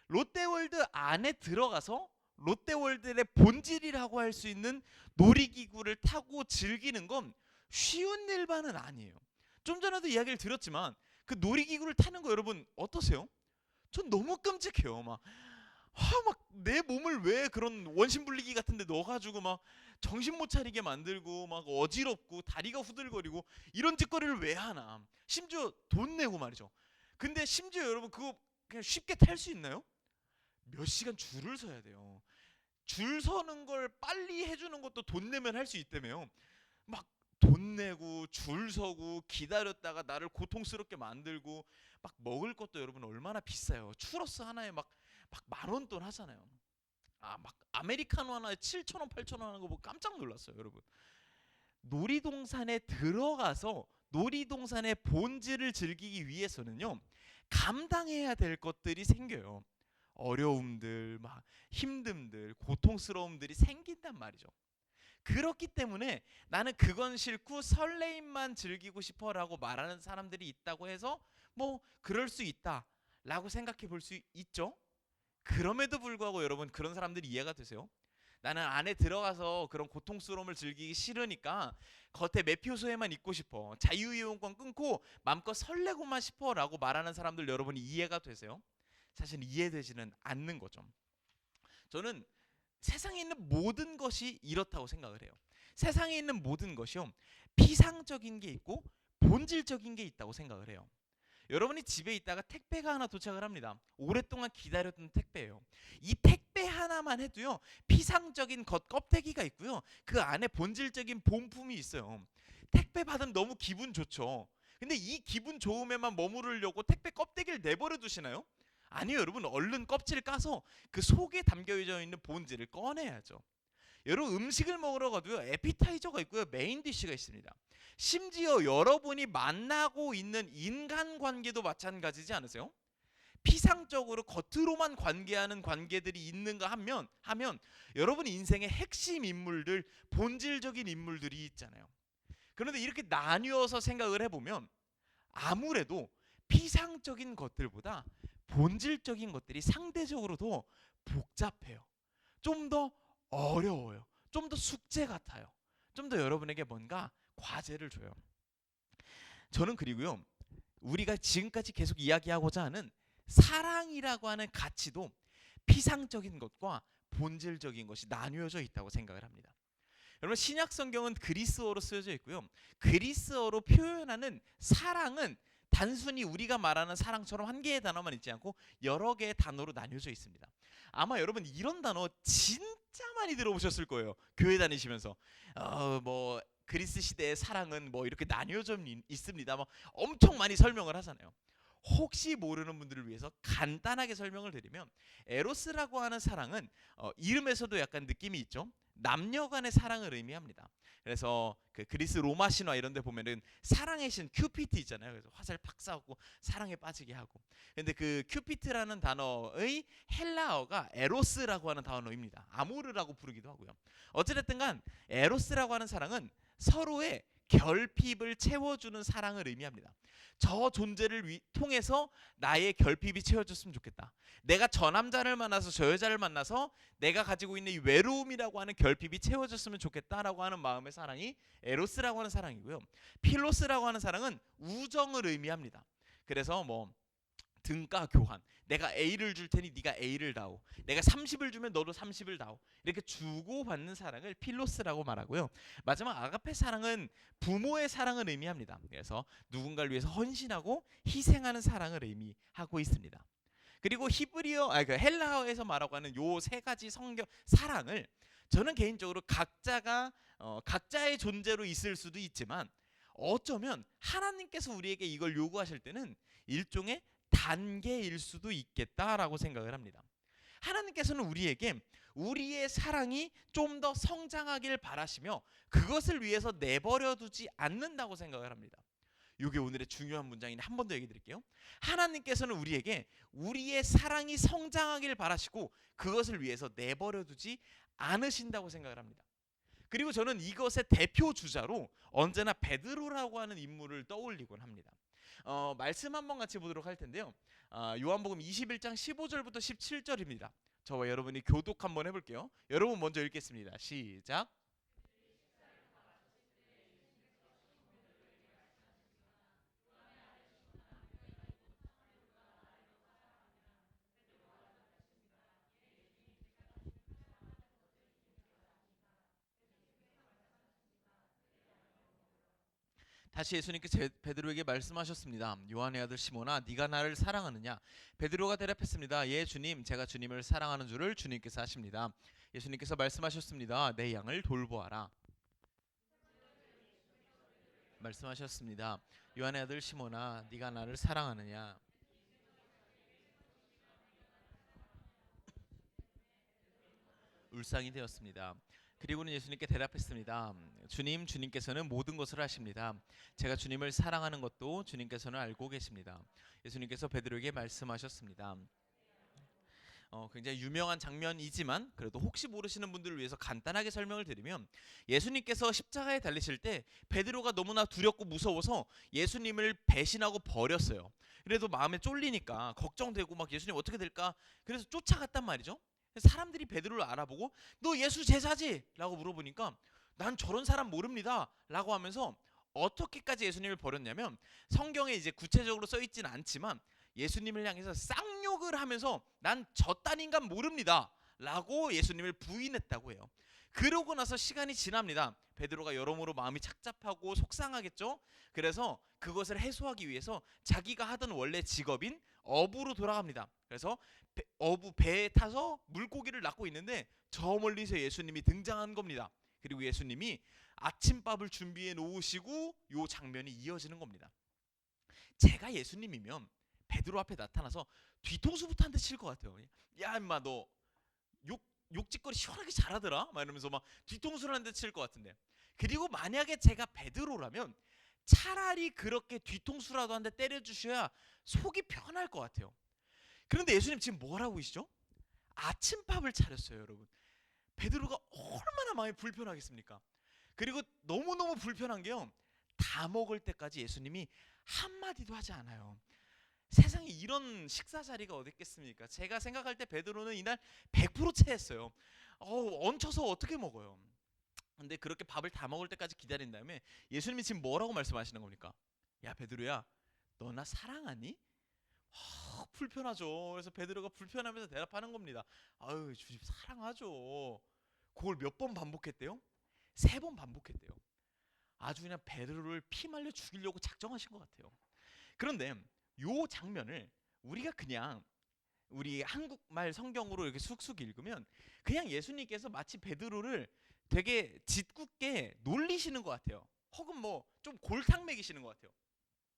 롯데월드 안에 들어가서 롯데월드의 본질이라고 할 수 있는 놀이기구를 타고 즐기는 건 쉬운 일만은 아니에요. 좀 전에도 이야기를 드렸지만 그 놀이기구를 타는 거 여러분 어떠세요? 전 너무 끔찍해요. 막 내 몸을 왜 그런 원심불리기 같은데 넣어가지고 막 정신 못 차리게 만들고 막 어지럽고 다리가 후들거리고 이런 짓거리를 왜 하나. 심지어 돈 내고 말이죠. 근데 심지어 여러분 그거 그냥 쉽게 탈 수 있나요? 몇 시간 줄을 서야 돼요. 줄 서는 걸 빨리 해주는 것도 돈 내면 할 수 있다며요. 막 돈 내고 줄 서고 기다렸다가 나를 고통스럽게 만들고 막 먹을 것도 여러분 얼마나 비싸요. 추러스 하나에 막 10,000원 돈 하잖아요. 막 아메리카노 하나에 7,000원 8,000원 하는 거 보고 깜짝 놀랐어요 여러분. 놀이동산에 들어가서 놀이동산의 본질을 즐기기 위해서는요 감당해야 될 것들이 생겨요. 어려움들, 막 힘듦들, 고통스러움들이 생긴단 말이죠. 그렇기 때문에 나는 그건 싫고 설레임만 즐기고 싶어라고 말하는 사람들이 있다고 해서 뭐 그럴 수 있다라고 생각해 볼 수 있죠. 그럼에도 불구하고 여러분 그런 사람들이 이해가 되세요? 나는 안에 들어가서 그런 고통스러움을 즐기기 싫으니까 겉에 매표소에만 있고 싶어, 자유이용권 끊고 마음껏 설레고만 싶어라고 말하는 사람들 여러분이 이해가 되세요? 사실 이해되지는 않는 거죠. 저는 세상에 있는 모든 것이 이렇다고 생각을 해요. 세상에 있는 모든 것이요 피상적인 게 있고 본질적인 게 있다고 생각을 해요. 여러분이 집에 있다가 택배가 하나 도착을 합니다. 오랫동안 기다렸던 택배예요. 이 택배 하나만 해도요 피상적인 겉 껍데기가 있고요 그 안에 본질적인 본품이 있어요. 택배 받으면 너무 기분 좋죠. 근데 이 기분 좋음에만 머무르려고 택배 껍데기를 내버려 두시나요? 아니요 여러분, 얼른 껍질을 까서 그 속에 담겨져 있는 본질을 꺼내야죠. 여러분 음식을 먹으러 가도요 에피타이저가 있고요 메인 디쉬가 있습니다. 심지어 여러분이 만나고 있는 인간관계도 마찬가지지 않으세요? 피상적으로 겉으로만 관계하는 관계들이 있는가 하면 여러분 인생의 핵심 인물들, 본질적인 인물들이 있잖아요. 그런데 이렇게 나뉘어서 생각을 해보면 아무래도 피상적인 것들보다 본질적인 것들이 상대적으로 더 복잡해요. 좀 더 어려워요. 좀 더 숙제 같아요. 좀 더 여러분에게 뭔가 과제를 줘요. 저는 그리고요 우리가 지금까지 계속 이야기하고자 하는 사랑이라고 하는 가치도 피상적인 것과 본질적인 것이 나뉘어져 있다고 생각을 합니다. 여러분 신약 성경은 그리스어로 쓰여져 있고요 그리스어로 표현하는 사랑은 단순히 우리가 말하는 사랑처럼 한 개의 단어만 있지 않고 여러 개의 단어로 나뉘어져 있습니다. 아마 여러분 이런 단어 진짜 많이 들어보셨을 거예요. 교회 다니시면서 뭐 그리스 시대의 사랑은 뭐 이렇게 나뉘어져 있습니다. 뭐 엄청 많이 설명을 하잖아요. 혹시 모르는 분들을 위해서 간단하게 설명을 드리면 에로스라고 하는 사랑은 이름에서도 약간 느낌이 있죠. 남녀 간의 사랑을 의미합니다. 그래서 그 그리스 로마 신화 이런 데 보면은 사랑의 신 큐피트 있잖아요. 그래서 화살 팍 쏴고 사랑에 빠지게 하고. 근데 그 큐피트라는 단어의 헬라어가 에로스라고 하는 단어입니다. 아모르라고 부르기도 하고요. 어찌됐든 간 에로스라고 하는 사랑은 서로의 결핍을 채워주는 사랑을 의미합니다. 저 존재를 통해서 나의 결핍이 채워졌으면 좋겠다. 내가 저 남자를 만나서 저 여자를 만나서 내가 가지고 있는 이 외로움이라고 하는 결핍이 채워졌으면 좋겠다라고 하는 마음의 사랑이 에로스라고 하는 사랑이고요. 필로스라고 하는 사랑은 우정을 의미합니다. 그래서 뭐 등가 교환. 내가 A를 줄 테니 네가 A를 다오. 내가 30을 주면 너도 30을 다오. 이렇게 주고받는 사랑을 필로스라고 말하고요. 마지막 아가페 사랑은 부모의 사랑을 의미합니다. 그래서 누군가를 위해서 헌신하고 희생하는 사랑을 의미하고 있습니다. 그리고 그 헬라어에서 말하고 하는 요 세 가지 성경 사랑을 저는 개인적으로 각자의 존재로 있을 수도 있지만 어쩌면 하나님께서 우리에게 이걸 요구하실 때는 일종의 단계일 수도 있겠다라고 생각을 합니다. 하나님께서는 우리에게 우리의 사랑이 좀 더 성장하길 바라시며 그것을 위해서 내버려 두지 않는다고 생각을 합니다. 이게 오늘의 중요한 문장인데 한 번 더 얘기 드릴게요. 하나님께서는 우리에게 우리의 사랑이 성장하길 바라시고 그것을 위해서 내버려 두지 않으신다고 생각을 합니다. 그리고 저는 이것의 대표 주자로 언제나 베드로라고 하는 인물을 떠올리곤 합니다. 말씀 한번 같이 보도록 할 텐데요. 요한복음 21장 15절부터 17절입니다. 저와 여러분이 교독 한번 해볼게요. 여러분 먼저 읽겠습니다. 시작. 다시 예수님께서 베드로에게 말씀하셨습니다. 요한의 아들 시몬아, 네가 나를 사랑하느냐? 베드로가 대답했습니다. 예, 주님, 제가 주님을 사랑하는 줄을 주님께서 아십니다. 예수님께서 말씀하셨습니다. 내 양을 돌보아라. 말씀하셨습니다. 요한의 아들 시몬아, 네가 나를 사랑하느냐? 울상이 되었습니다. 그리고는 예수님께 대답했습니다. 주님께서는 모든 것을 아십니다. 제가 주님을 사랑하는 것도 주님께서는 알고 계십니다. 예수님께서 베드로에게 말씀하셨습니다. 굉장히 유명한 장면이지만 그래도 혹시 모르시는 분들을 위해서 간단하게 설명을 드리면 예수님께서 십자가에 달리실 때 베드로가 너무나 두렵고 무서워서 예수님을 배신하고 버렸어요. 그래도 마음에 쫄리니까 걱정되고 막 예수님 어떻게 될까? 그래서 쫓아갔단 말이죠. 사람들이 베드로를 알아보고 너 예수 제자지? 라고 물어보니까 난 저런 사람 모릅니다 라고 하면서 어떻게까지 예수님을 버렸냐면 성경에 이제 구체적으로 써있진 않지만 예수님을 향해서 쌍욕을 하면서 난 저딴 인간 모릅니다 라고 예수님을 부인했다고 해요. 그러고 나서 시간이 지납니다. 베드로가 여러모로 마음이 착잡하고 속상하겠죠. 그래서 그것을 해소하기 위해서 자기가 하던 원래 직업인 어부로 돌아갑니다. 그래서 배에 타서 물고기를 낚고 있는데 저 멀리서 예수님이 등장한 겁니다. 그리고 예수님이 아침밥을 준비해 놓으시고 요 장면이 이어지는 겁니다. 제가 예수님이면 베드로 앞에 나타나서 뒤통수부터 한 대 칠 것 같아요. 야 임마 너 욕짓거리 시원하게 잘하더라 막 이러면서 막 뒤통수를 한 대 칠 것 같은데, 그리고 만약에 제가 베드로라면 차라리 그렇게 뒤통수라도 한 대 때려주셔야 속이 편할 것 같아요. 그런데 예수님 지금 뭘 하고 계시죠? 아침밥을 차렸어요. 여러분, 베드로가 얼마나 마음이 불편하겠습니까? 그리고 너무너무 불편한 게요, 다 먹을 때까지 예수님이 한마디도 하지 않아요. 세상에 이런 식사 자리가 어디 있겠습니까? 제가 생각할 때 베드로는 이날 100% 체했어요. 얹혀서 어떻게 먹어요? 근데 그렇게 밥을 다 먹을 때까지 기다린 다음에 예수님이 지금 뭐라고 말씀하시는 겁니까? 야 베드로야, 너 나 사랑하니? 불편하죠. 그래서 베드로가 불편하면서 대답하는 겁니다. 아유 주님 사랑하죠. 그걸 몇 번 반복했대요? 3번 반복했대요. 아주 그냥 베드로를 피말려 죽이려고 작정하신 것 같아요. 그런데 요 장면을 우리가 그냥 우리 한국말 성경으로 이렇게 쑥쑥 읽으면 그냥 예수님께서 마치 베드로를 되게 짓궂게 놀리시는 것 같아요. 혹은 뭐 좀 골탕 먹이시는 것 같아요.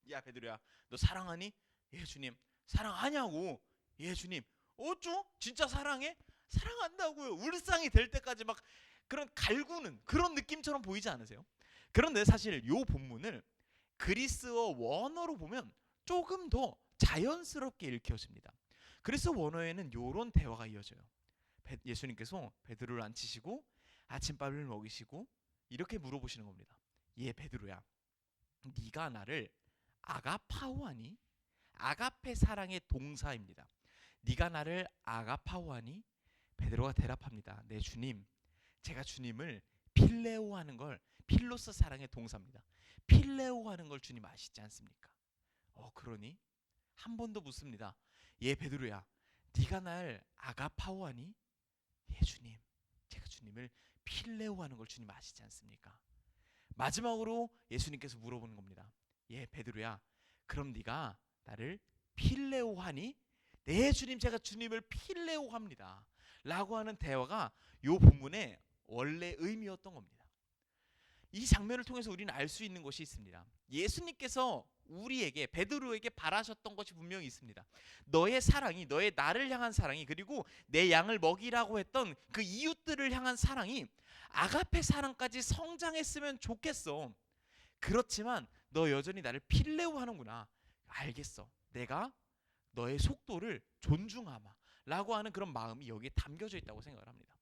야 베드로야, 너 사랑하니? 예 주님. 사랑하냐고? 예 주님. 어쩌? 진짜 사랑해? 사랑한다고요. 울상이 될 때까지 막 그런 갈구는 그런 느낌처럼 보이지 않으세요? 그런데 사실 요 본문을 그리스어 원어로 보면 조금 더 자연스럽게 읽혀집니다. 그리스 원어에는 요런 대화가 이어져요. 예수님께서 베드로를 앉히시고 아침밥을 먹이시고 이렇게 물어보시는 겁니다. 예 베드로야, 네가 나를 아가파오하니? 아가페 사랑의 동사입니다. 네가 나를 아가파오하니? 베드로가 대답합니다. 네 주님, 제가 주님을 필레오하는 걸, 필로스 사랑의 동사입니다. 필레오하는 걸 주님 아시지 않습니까? 그러니 한 번 더 묻습니다. 예 베드로야, 네가 날 아가파오하니? 예 주님, 제가 주님을 필레오하는 걸 주님 아시지 않습니까? 마지막으로 예수님께서 물어보는 겁니다. 예 베드로야, 그럼 네가 나를 필레오하니? 네 주님, 제가 주님을 필레오합니다 라고 하는 대화가 요 본문의 원래 의미였던 겁니다. 이 장면을 통해서 우리는 알 수 있는 것이 있습니다. 예수님께서 우리에게, 베드로에게 바라셨던 것이 분명히 있습니다. 너의 사랑이, 너의 나를 향한 사랑이, 그리고 내 양을 먹이라고 했던 그 이웃들을 향한 사랑이 아가페 사랑까지 성장했으면 좋겠어. 그렇지만 너 여전히 나를 필레오 하는구나. 알겠어. 내가 너의 속도를 존중하마 라고 하는 그런 마음이 여기에 담겨져 있다고 생각을 합니다.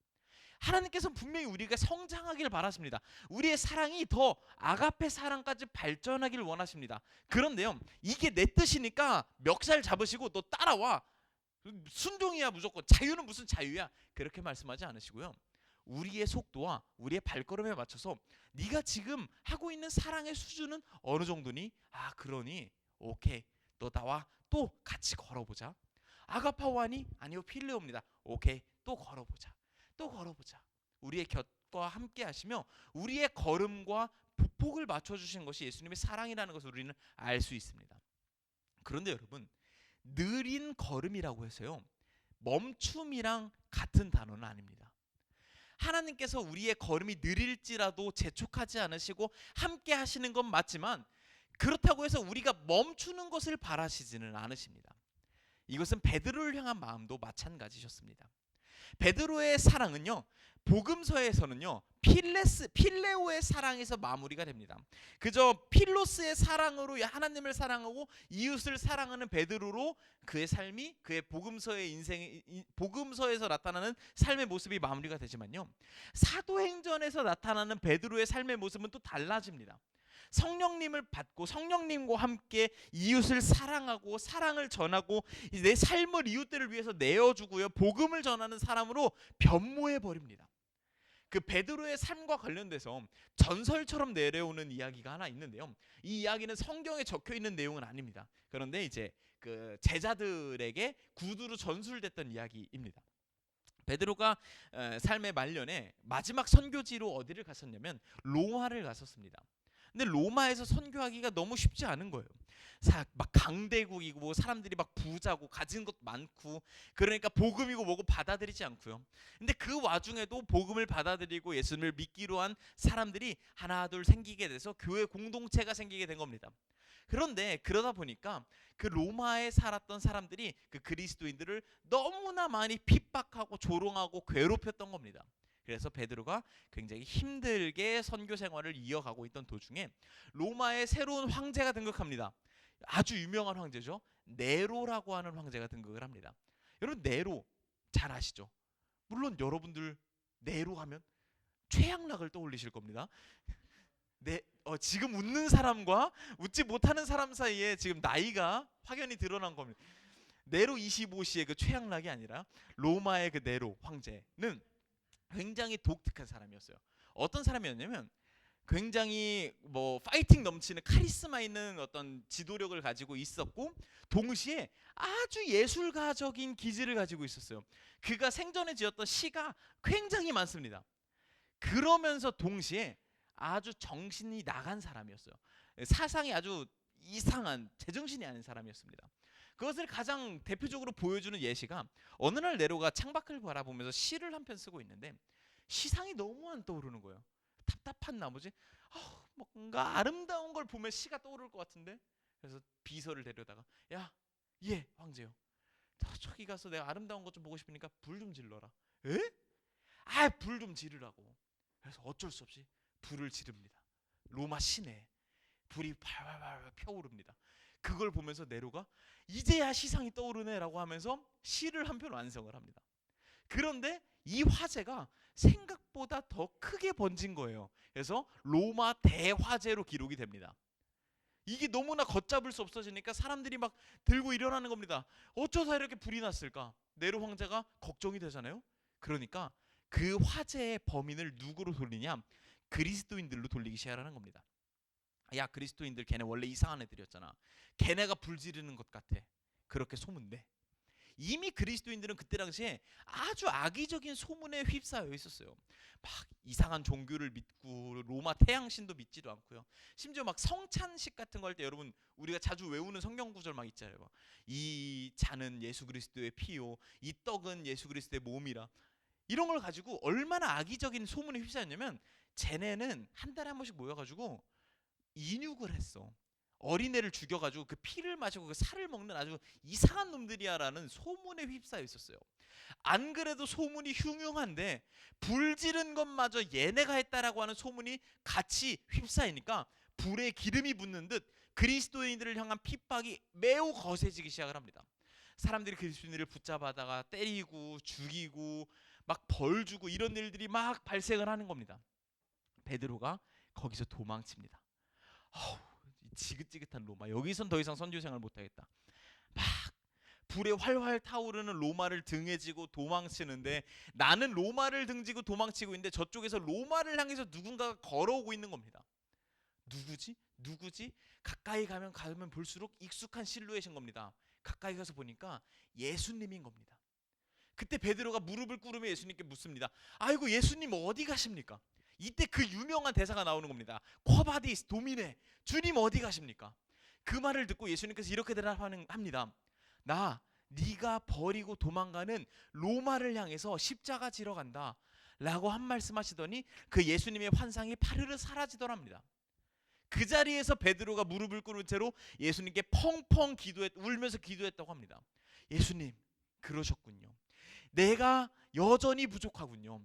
하나님께서는 분명히 우리가 성장하길 바라십니다. 우리의 사랑이 더 아가페 사랑까지 발전하길 원하십니다. 그런데요, 이게 내 뜻이니까 멱살 잡으시고 너 따라와, 순종이야 무조건, 자유는 무슨 자유야, 그렇게 말씀하지 않으시고요, 우리의 속도와 우리의 발걸음에 맞춰서 네가 지금 하고 있는 사랑의 수준은 어느 정도니? 아 그러니 오케이, 너 나와 또 같이 걸어보자. 아가파오하니? 아니요 필레오입니다. 오케이, 또 걸어보자. 또 걸어보자. 우리의 곁과 함께 하시며 우리의 걸음과 보폭을 맞춰주시는 것이 예수님의 사랑이라는 것을 우리는 알 수 있습니다. 그런데 여러분, 느린 걸음이라고 해서요 멈춤이랑 같은 단어는 아닙니다. 하나님께서 우리의 걸음이 느릴지라도 재촉하지 않으시고 함께 하시는 건 맞지만, 그렇다고 해서 우리가 멈추는 것을 바라시지는 않으십니다. 이것은 베드로를 향한 마음도 마찬가지셨습니다. 베드로의 사랑은요, 복음서에서는요 필레오의 사랑에서 마무리가 됩니다. 그저 필로스의 사랑으로 하나님을 사랑하고 이웃을 사랑하는 베드로로 그의 삶이, 그의 복음서의 인생, 복음서에서 나타나는 삶의 모습이 마무리가 되지만요, 사도행전에서 나타나는 베드로의 삶의 모습은 또 달라집니다. 성령님을 받고 성령님과 함께 이웃을 사랑하고 사랑을 전하고 내 삶을 이웃들을 위해서 내어주고요, 복음을 전하는 사람으로 변모해 버립니다. 그 베드로의 삶과 관련돼서 전설처럼 내려오는 이야기가 하나 있는데요, 이 이야기는 성경에 적혀 있는 내용은 아닙니다. 그런데 이제 그 제자들에게 구두로 전술됐던 이야기입니다. 베드로가 삶의 말년에 마지막 선교지로 어디를 갔었냐면 로마를 갔었습니다. 근데 로마에서 선교하기가 너무 쉽지 않은 거예요. 막 강대국이고 사람들이 막 부자고 가진 것 많고, 그러니까 복음이고 뭐고 받아들이지 않고요. 근데 그 와중에도 복음을 받아들이고 예수님을 믿기로 한 사람들이 하나 둘 생기게 돼서 교회 공동체가 생기게 된 겁니다. 그런데 그러다 보니까 그 로마에 살았던 사람들이 그 그리스도인들을 너무나 많이 핍박하고 조롱하고 괴롭혔던 겁니다. 그래서 베드로가 굉장히 힘들게 선교 생활을 이어가고 있던 도중에 로마의 새로운 황제가 등극합니다. 아주 유명한 황제죠. 네로라고 하는 황제가 등극을 합니다. 여러분, 네로 잘 아시죠? 물론 여러분들 네로 하면 최양락을 떠올리실 겁니다. 지금 웃는 사람과 웃지 못하는 사람 사이에 지금 나이가 확연히 드러난 겁니다. 네로 25시의 그 최양락이 아니라 로마의 그 네로 황제는 굉장히 독특한 사람이었어요. 어떤 사람이었냐면 굉장히 파이팅 넘치는 카리스마 있는 어떤 지도력을 가지고 있었고, 동시에 아주 예술가적인 기질을 가지고 있었어요. 그가 생전에 지었던 시가 굉장히 많습니다. 그러면서 동시에 아주 정신이 나간 사람이었어요. 사상이 아주 이상한, 제정신이 아닌 사람이었습니다. 그것을 가장 대표적으로 보여주는 예시가, 어느 날 네로가 창밖을 바라보면서 시를 한 편 쓰고 있는데 시상이 너무 안 떠오르는 거예요. 답답한 나머지 뭔가 아름다운 걸 보면 시가 떠오를 것 같은데, 그래서 비서를 데려다가 예 황제요, 저기 가서 내가 아름다운 것 좀 보고 싶으니까 불 좀 질러라. 에? 불 좀 지르라고. 그래서 어쩔 수 없이 불을 지릅니다. 로마 시내에 불이 팔팔팔 펴오릅니다. 그걸 보면서 네로가 이제야 시상이 떠오르네라고 하면서 시를 한 편 완성을 합니다. 그런데 이 화제가 생각보다 더 크게 번진 거예요. 그래서 로마 대화제로 기록이 됩니다. 이게 너무나 걷잡을 수 없어지니까 사람들이 막 들고 일어나는 겁니다. 어쩌다 이렇게 불이 났을까? 네로 황제가 걱정이 되잖아요. 그러니까 그 화제의 범인을 누구로 돌리냐? 그리스도인들로 돌리기 시작하는 겁니다. 야, 그리스도인들 걔네 원래 이상한 애들이었잖아. 걔네가 불 지르는 것 같아. 그렇게 소문돼. 이미 그리스도인들은 그때 당시에 아주 악의적인 소문에 휩싸여 있었어요. 막 이상한 종교를 믿고 로마 태양신도 믿지도 않고요. 심지어 막 성찬식 같은 거 할 때 여러분 우리가 자주 외우는 성경 구절 막 있잖아요. 막 이 잔은 예수 그리스도의 피요, 이 떡은 예수 그리스도의 몸이라. 이런 걸 가지고 얼마나 악의적인 소문에 휩싸였냐면 쟤네는 한 달에 한 번씩 모여가지고 인육을 했어. 어린애를 죽여가지고 그 피를 마시고 그 살을 먹는 아주 이상한 놈들이야라는 소문에 휩싸여 있었어요. 안 그래도 소문이 흉흉한데 불 지른 것마저 얘네가 했다라고 하는 소문이 같이 휩싸이니까 불에 기름이 붙는 듯 그리스도인들을 향한 핍박이 매우 거세지기 시작을 합니다. 사람들이 그리스도인들을 붙잡아다가 때리고 죽이고 막 벌 주고 이런 일들이 막 발생을 하는 겁니다. 베드로가 거기서 도망칩니다. 지긋지긋한 로마, 여기선 더 이상 선교 생활 못하겠다. 막 불에 활활 타오르는 로마를 등에 지고 도망치는데 나는 로마를 등지고 도망치고 있는데 저쪽에서 로마를 향해서 누군가가 걸어오고 있는 겁니다. 누구지? 누구지? 가까이 가면 볼수록 익숙한 실루엣인 겁니다. 가까이 가서 보니까 예수님인 겁니다. 그때 베드로가 무릎을 꿇으며 예수님께 묻습니다. 아이고 예수님 어디 가십니까? 이때 그 유명한 대사가 나오는 겁니다. 쿼바디스 도미네, 주님 어디 가십니까? 그 말을 듣고 예수님께서 이렇게 대답합니다. 나 네가 버리고 도망가는 로마를 향해서 십자가 지러 간다 라고 한 말씀하시더니 그 예수님의 환상이 파르르 사라지더랍니다. 그 자리에서 베드로가 무릎을 꿇은 채로 예수님께 펑펑 울면서 기도했다고 합니다. 예수님 그러셨군요. 내가 여전히 부족하군요.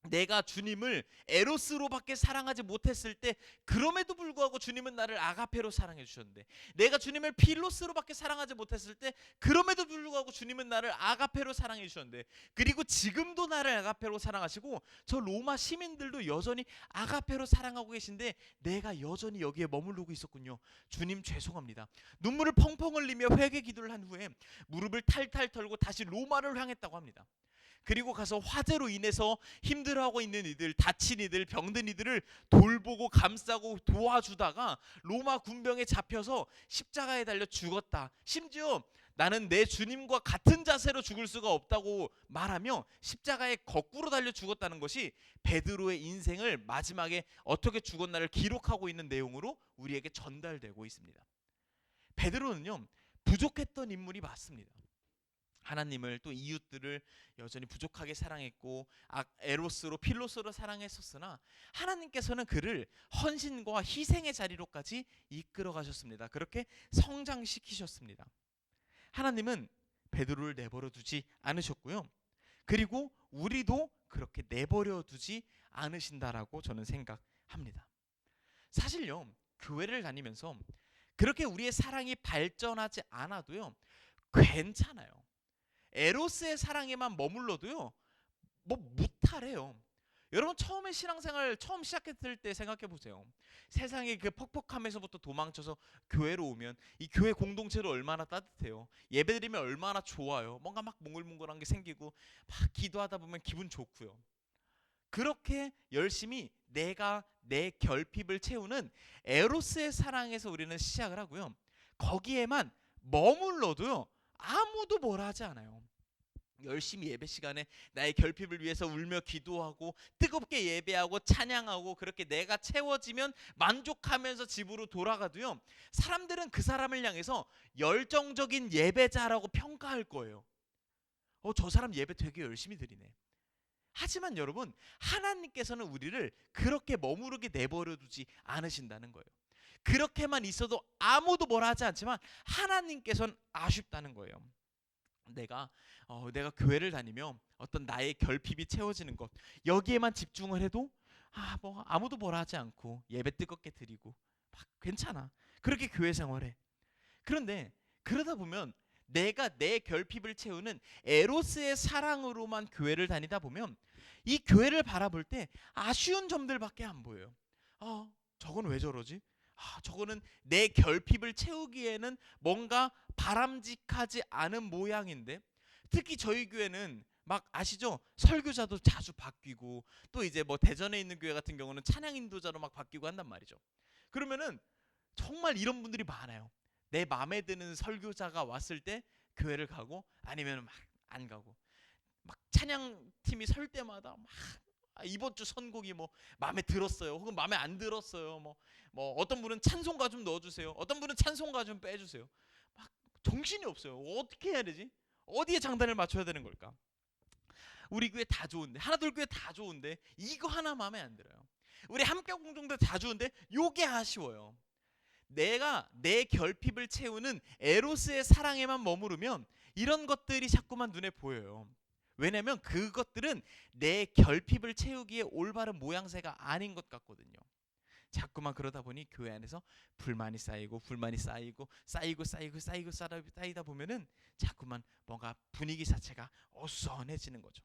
내가 주님을 에로스로밖에 사랑하지 못했을 때 그럼에도 불구하고 주님은 나를 아가페로 사랑해 주셨는데, 내가 주님을 필로스로밖에 사랑하지 못했을 때 그럼에도 불구하고 주님은 나를 아가페로 사랑해 주셨는데, 그리고 지금도 나를 아가페로 사랑하시고 저 로마 시민들도 여전히 아가페로 사랑하고 계신데 내가 여전히 여기에 머무르고 있었군요. 주님 죄송합니다. 눈물을 펑펑 흘리며 회개 기도를 한 후에 무릎을 탈탈 털고 다시 로마를 향했다고 합니다. 그리고 가서 화재로 인해서 힘들어하고 있는 이들, 다친 이들, 병든 이들을 돌보고 감싸고 도와주다가 로마 군병에 잡혀서 십자가에 달려 죽었다. 심지어 나는 내 주님과 같은 자세로 죽을 수가 없다고 말하며 십자가에 거꾸로 달려 죽었다는 것이 베드로의 인생을 마지막에 어떻게 죽었나를 기록하고 있는 내용으로 우리에게 전달되고 있습니다. 베드로는요, 부족했던 인물이 맞습니다. 하나님을 또 이웃들을 여전히 부족하게 사랑했고 에로스로 필로스로 사랑했었으나 하나님께서는 그를 헌신과 희생의 자리로까지 이끌어 가셨습니다. 그렇게 성장시키셨습니다. 하나님은 베드로를 내버려 두지 않으셨고요. 그리고 우리도 그렇게 내버려 두지 않으신다라고 저는 생각합니다. 사실요, 교회를 다니면서 그렇게 우리의 사랑이 발전하지 않아도요, 괜찮아요. 에로스의 사랑에만 머물러도요, 뭐 무탈해요. 여러분 처음에 신앙생활 처음 시작했을 때 생각해 보세요. 세상의 그 퍽퍽함에서부터 도망쳐서 교회로 오면 이 교회 공동체도 얼마나 따뜻해요. 예배드리면 얼마나 좋아요. 뭔가 막 몽글몽글한 게 생기고 막 기도하다 보면 기분 좋고요. 그렇게 열심히 내가 내 결핍을 채우는 에로스의 사랑에서 우리는 시작을 하고요. 거기에만 머물러도요, 아무도 뭐라 하지 않아요. 열심히 예배 시간에 나의 결핍을 위해서 울며 기도하고 뜨겁게 예배하고 찬양하고 그렇게 내가 채워지면 만족하면서 집으로 돌아가도요, 사람들은 그 사람을 향해서 열정적인 예배자라고 평가할 거예요. 저 사람 예배 되게 열심히 드리네. 하지만 여러분, 하나님께서는 우리를 그렇게 머무르게 내버려 두지 않으신다는 거예요. 그렇게만 있어도 아무도 뭐라 하지 않지만 하나님께서는 아쉽다는 거예요. 내가 교회를 다니며 어떤 나의 결핍이 채워지는 것, 여기에만 집중을 해도 아무도 뭐라 하지 않고 예배 뜨겁게 드리고 막 괜찮아. 그렇게 교회 생활해. 그런데 그러다 보면 내가 내 결핍을 채우는 에로스의 사랑으로만 교회를 다니다 보면 이 교회를 바라볼 때 아쉬운 점들밖에 안 보여요. 저건 왜 저러지? 저거는 내 결핍을 채우기에는 뭔가 바람직하지 않은 모양인데, 특히 저희 교회는 막 아시죠? 설교자도 자주 바뀌고 또 이제 뭐 대전에 있는 교회 같은 경우는 찬양 인도자로 막 바뀌고 한단 말이죠. 그러면은 정말 이런 분들이 많아요. 내 마음에 드는 설교자가 왔을 때 교회를 가고 아니면 막 안 가고, 막 찬양팀이 설 때마다 막 이번 주 선곡이 뭐 마음에 들었어요 혹은 마음에 안 들었어요, 뭐 어떤 분은 찬송가 좀 넣어주세요, 어떤 분은 찬송가 좀 빼주세요. 막 정신이 없어요. 어떻게 해야 되지? 어디에 장단을 맞춰야 되는 걸까? 우리 교회 다 좋은데, 하나둘 교회 다 좋은데 이거 하나 마음에 안 들어요. 우리 함께 공동도 다 좋은데 요게 아쉬워요. 내가 내 결핍을 채우는 에로스의 사랑에만 머무르면 이런 것들이 자꾸만 눈에 보여요. 왜냐면 그것들은 내 결핍을 채우기에 올바른 모양새가 아닌 것 같거든요. 자꾸만 그러다 보니 교회 안에서 불만이 쌓이고 쌓이다 보면은 자꾸만 뭔가 분위기 자체가 어수선해지는 거죠.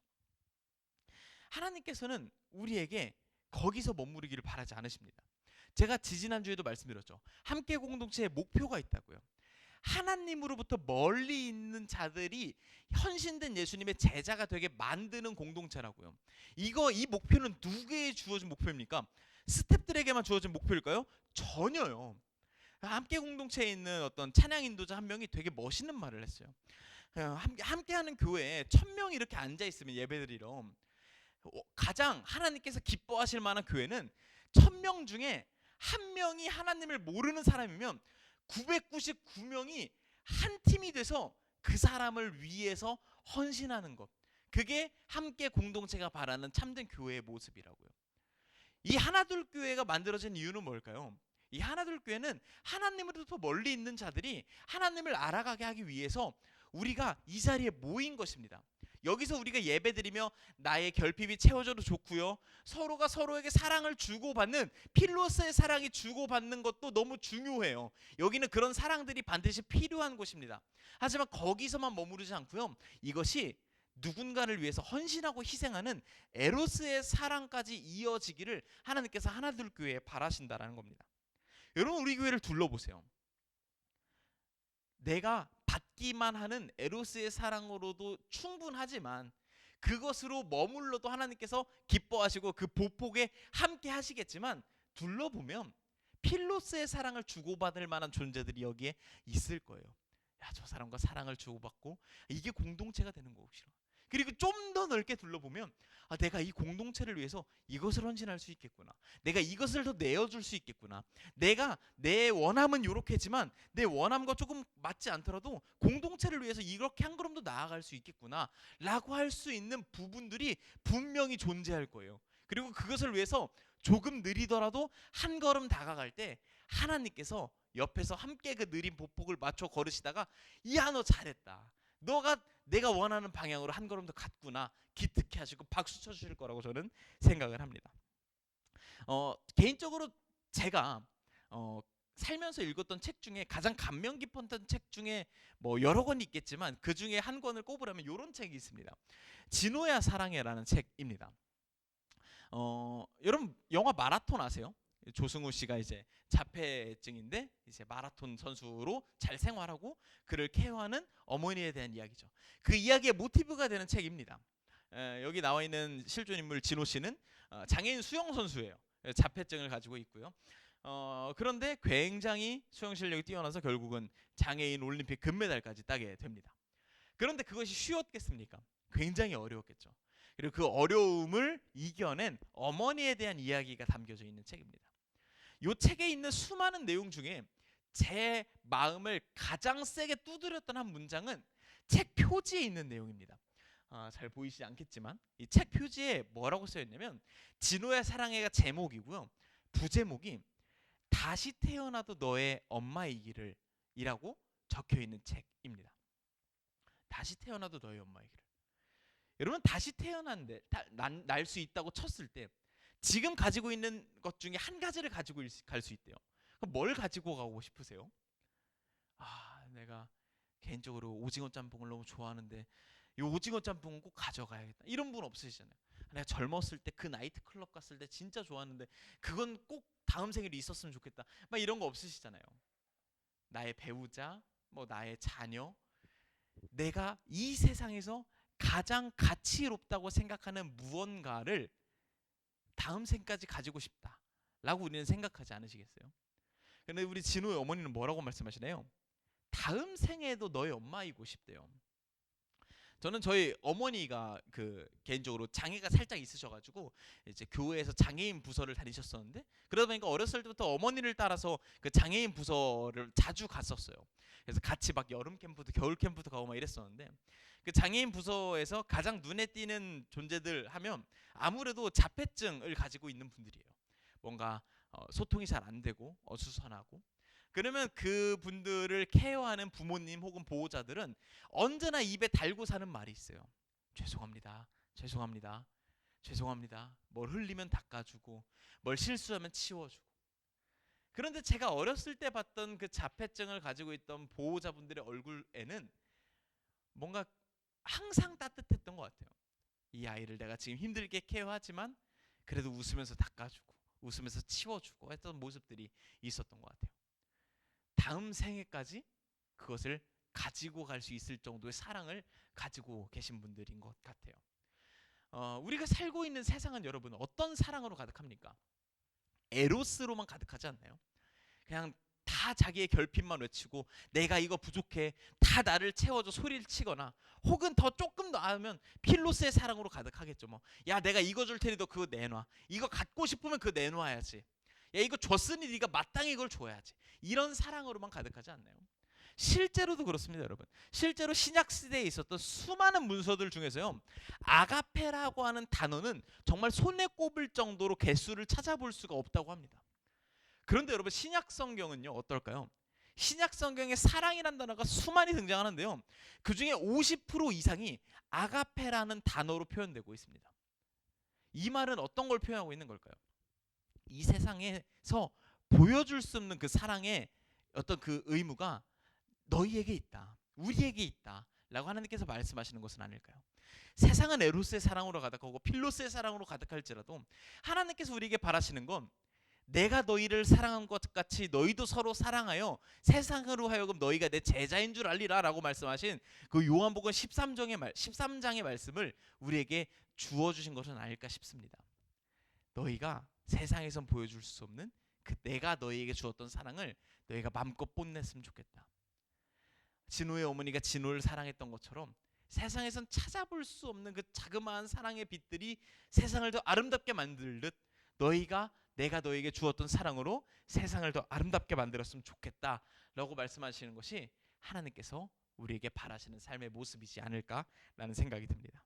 하나님께서는 우리에게 거기서 머무르기를 바라지 않으십니다. 제가 지지난주에도 말씀드렸죠. 함께 공동체에 목표가 있다고요. 하나님으로부터 멀리 있는 자들이 헌신된 예수님의 제자가 되게 만드는 공동체라고요. 이 목표는 누구에게 주어진 목표입니까? 스태프들에게만 주어진 목표일까요? 전혀요. 함께 공동체에 있는 어떤 찬양 인도자 한 명이 되게 멋있는 말을 했어요. 함께하는 교회에 1000명이 이렇게 앉아 있으면 예배드리러 가장 하나님께서 기뻐하실 만한 교회는 1000명 중에 한 명이 하나님을 모르는 사람이면 999명이 한 팀이 돼서 그 사람을 위해서 헌신하는 것, 그게 함께 공동체가 바라는 참된 교회의 모습이라고요. 이 하나둘 교회가 만들어진 이유는 뭘까요? 이 하나둘 교회는 하나님으로부터 멀리 있는 자들이 하나님을 알아가게 하기 위해서 우리가 이 자리에 모인 것입니다. 여기서 우리가 예배드리며 나의 결핍이 채워져도 좋고요, 서로가 서로에게 사랑을 주고받는 필로스의 사랑이 주고받는 것도 너무 중요해요. 여기는 그런 사랑들이 반드시 필요한 곳입니다. 하지만 거기서만 머무르지 않고요, 이것이 누군가를 위해서 헌신하고 희생하는 에로스의 사랑까지 이어지기를 하나님께서 하나둘 교회에 바라신다라는 겁니다. 여러분, 우리 교회를 둘러보세요. 내가 받기만 하는 에로스의 사랑으로도 충분하지만 그것으로 머물러도 하나님께서 기뻐하시고 그 보폭에 함께 하시겠지만, 둘러보면 필로스의 사랑을 주고받을 만한 존재들이 여기에 있을 거예요. 야, 저 사람과 사랑을 주고받고 이게 공동체가 되는 것이라. 그리고 좀 더 넓게 둘러보면 내가 이 공동체를 위해서 이것을 헌신할 수 있겠구나, 내가 이것을 더 내어줄 수 있겠구나, 내가 내 원함은 이렇게지만 내 원함과 조금 맞지 않더라도 공동체를 위해서 이렇게 한 걸음 더 나아갈 수 있겠구나 라고 할 수 있는 부분들이 분명히 존재할 거예요. 그리고 그것을 위해서 조금 느리더라도 한 걸음 다가갈 때 하나님께서 옆에서 함께 그 느린 보폭을 맞춰 걸으시다가, 야, 너 잘했다, 너가 내가 원하는 방향으로 한 걸음 더 갔구나, 기특해 하시고 박수 쳐주실 거라고 저는 생각을 합니다. 개인적으로 제가 살면서 읽었던 책 중에 가장 감명 깊었던 책 중에 뭐 여러 권이 있겠지만 그 중에 한 권을 꼽으라면 이런 책이 있습니다. 진호야 사랑해라는 책입니다. 여러분, 영화 마라톤 아세요? 조승우 씨가 이제 자폐증인데 이제 마라톤 선수로 잘 생활하고 그를 케어하는 어머니에 대한 이야기죠. 그 이야기의 모티브가 되는 책입니다. 여기 나와 있는 실존 인물 진호 씨는 장애인 수영 선수예요. 자폐증을 가지고 있고요. 그런데 굉장히 수영 실력이 뛰어나서 결국은 장애인 올림픽 금메달까지 따게 됩니다. 그런데 그것이 쉬웠겠습니까? 굉장히 어려웠겠죠. 그리고 그 어려움을 이겨낸 어머니에 대한 이야기가 담겨져 있는 책입니다. 이 책에 있는 수많은 내용 중에 제 마음을 가장 세게 두드렸던 한 문장은 책 표지에 있는 내용입니다. 잘 보이시지 않겠지만 이 책 표지에 뭐라고 써있냐면, 진호야 사랑해가 제목이고요, 부제목이 다시 태어나도 너의 엄마이기를 이라고 적혀있는 책입니다. 다시 태어나도 너의 엄마이기를. 여러분, 다시 태어난데 날 수 있다고 쳤을 때 지금 가지고 있는 것 중에 한 가지를 가지고 갈 수 있대요. 그럼 뭘 가지고 가고 싶으세요? 내가 개인적으로 오징어 짬뽕을 너무 좋아하는데 이 오징어 짬뽕은 꼭 가져가야겠다, 이런 분 없으시잖아요. 내가 젊었을 때 그 나이트클럽 갔을 때 진짜 좋았는데 그건 꼭 다음 생일에 있었으면 좋겠다, 막 이런 거 없으시잖아요. 나의 배우자, 뭐 나의 자녀, 내가 이 세상에서 가장 가치롭다고 생각하는 무언가를 다음 생까지 가지고 싶다라고 우리는 생각하지 않으시겠어요? 근데 우리 진호의 어머니는 뭐라고 말씀하시나요? 다음 생에도 너의 엄마이고 싶대요. 저는 저희 어머니가 개인적으로 장애가 살짝 있으셔가지고 이제 교회에서 장애인 부서를 다니셨었는데, 그러다 보니까 어렸을 때부터 어머니를 따라서 그 장애인 부서를 자주 갔었어요. 그래서 같이 막 여름 캠프도 겨울 캠프도 가고 막 이랬었는데, 그 장애인 부서에서 가장 눈에 띄는 존재들 하면 아무래도 자폐증을 가지고 있는 분들이에요. 뭔가 소통이 잘 안 되고 어수선하고, 그러면 그 분들을 케어하는 부모님 혹은 보호자들은 언제나 입에 달고 사는 말이 있어요. 죄송합니다. 죄송합니다. 죄송합니다. 뭘 흘리면 닦아주고, 뭘 실수하면 치워주고. 그런데 제가 어렸을 때 봤던 그 자폐증을 가지고 있던 보호자분들의 얼굴에는 뭔가 항상 따뜻했던 것 같아요. 이 아이를 내가 지금 힘들게 케어하지만 그래도 웃으면서 닦아주고 웃으면서 치워주고 했던 모습들이 있었던 것 같아요. 다음 생에까지 그것을 가지고 갈 수 있을 정도의 사랑을 가지고 계신 분들인 것 같아요. 우리가 살고 있는 세상은 여러분 어떤 사랑으로 가득합니까? 에로스로만 가득하지 않나요? 그냥 다 자기의 결핍만 외치고 내가 이거 부족해, 다 나를 채워줘 소리를 치거나, 혹은 더 조금 더 나으면 필로스의 사랑으로 가득하겠죠. 뭐, 야 내가 이거 줄 테니 너 그거 내놔. 이거 갖고 싶으면 그거 내놔야지. 야 이거 줬으니 네가 마땅히 이걸 줘야지. 이런 사랑으로만 가득하지 않나요? 실제로도 그렇습니다, 여러분. 실제로 신약 시대에 있었던 수많은 문서들 중에서요, 아가페라고 하는 단어는 정말 손에 꼽을 정도로 개수를 찾아볼 수가 없다고 합니다. 그런데 여러분 신약 성경은요 어떨까요? 신약 성경에 사랑이라는 단어가 수많이 등장하는데요, 그 중에 50% 이상이 아가페라는 단어로 표현되고 있습니다. 이 말은 어떤 걸 표현하고 있는 걸까요? 이 세상에서 보여줄 수 없는 그 사랑의 어떤 그 의무가 너희에게 있다, 우리에게 있다 라고 하나님께서 말씀하시는 것은 아닐까요? 세상은 에로스의 사랑으로 가득하고 필로스의 사랑으로 가득할지라도 하나님께서 우리에게 바라시는 건 내가 너희를 사랑한 것 같이 너희도 서로 사랑하여 세상으로 하여금 너희가 내 제자인 줄 알리라 라고 말씀하신 그 요한복음 13장의 말씀을 우리에게 주어주신 것은 아닐까 싶습니다. 너희가 세상에선 보여줄 수 없는 그 내가 너희에게 주었던 사랑을 너희가 마음껏 뽐냈으면 좋겠다. 진호의 어머니가 진호를 사랑했던 것처럼 세상에선 찾아볼 수 없는 그 자그마한 사랑의 빛들이 세상을 더 아름답게 만들듯 너희가 내가 너에게 주었던 사랑으로 세상을 더 아름답게 만들었으면 좋겠다 라고 말씀하시는 것이 하나님께서 우리에게 바라시는 삶의 모습이지 않을까라는 생각이 듭니다.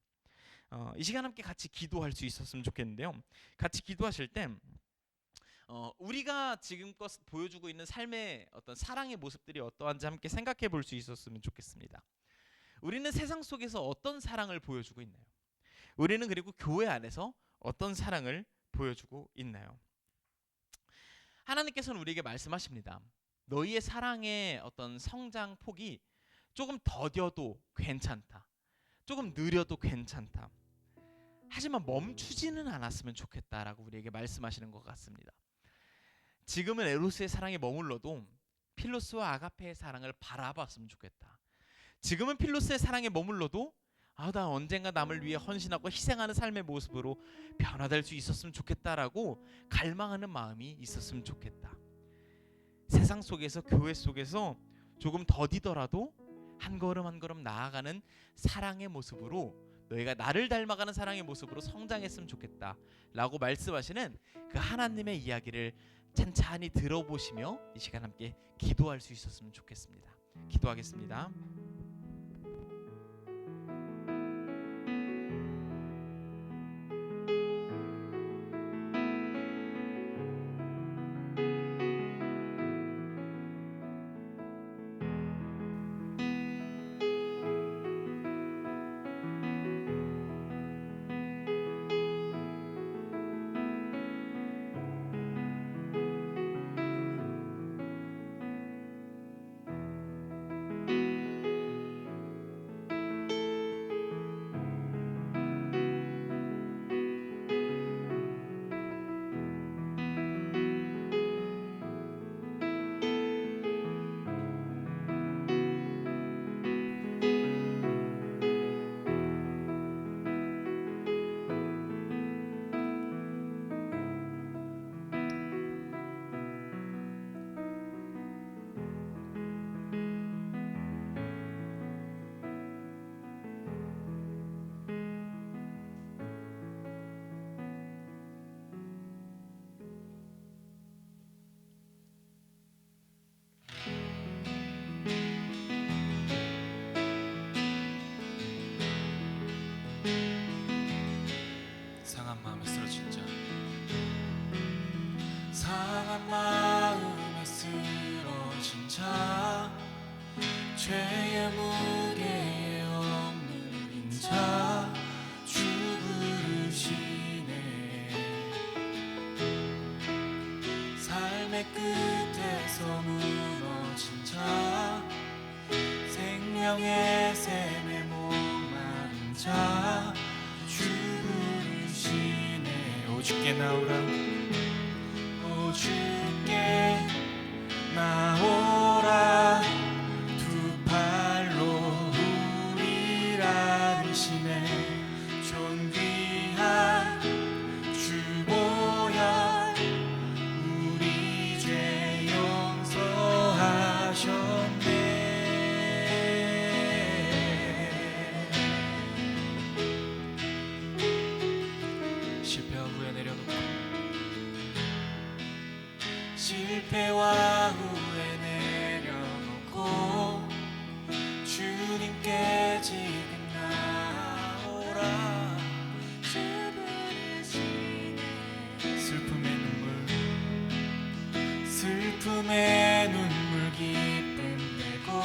이 시간 함께 같이 기도할 수 있었으면 좋겠는데요, 같이 기도하실 때 우리가 지금껏 보여주고 있는 삶의 어떤 사랑의 모습들이 어떠한지 함께 생각해 볼 수 있었으면 좋겠습니다. 우리는 세상 속에서 어떤 사랑을 보여주고 있나요? 우리는 그리고 교회 안에서 어떤 사랑을 보여주고 있나요? 하나님께서는 우리에게 말씀하십니다. 너희의 사랑의 어떤 성장 폭이 조금 더뎌도 괜찮다, 조금 느려도 괜찮다, 하지만 멈추지는 않았으면 좋겠다라고 우리에게 말씀하시는 것 같습니다. 지금은 에로스의 사랑에 머물러도 필로스와 아가페의 사랑을 바라봤으면 좋겠다. 지금은 필로스의 사랑에 머물러도 나 언젠가 남을 위해 헌신하고 희생하는 삶의 모습으로 변화될 수 있었으면 좋겠다라고 갈망하는 마음이 있었으면 좋겠다. 세상 속에서, 교회 속에서 조금 더디더라도 한 걸음 한 걸음 나아가는 사랑의 모습으로, 너희가 나를 닮아가는 사랑의 모습으로 성장했으면 좋겠다 라고 말씀하시는 그 하나님의 이야기를 찬찬히 들어보시며 이 시간 함께 기도할 수 있었으면 좋겠습니다. 기도하겠습니다. 내 끝에서 무너진 자, 생명의 샘에 목마른 자, 주 부르시네. 오 주께 나오라, 오 주께 나오라. 두 팔로 우리를 안으시네. 존귀한 주 보혈 우리 죄 용서하셨네. 실패와 후회 내려놓고, 실패와 후회 내려놓고 주님께 지금 나오라. 슬픔의 눈물, 슬픔의 눈물 기쁨 되고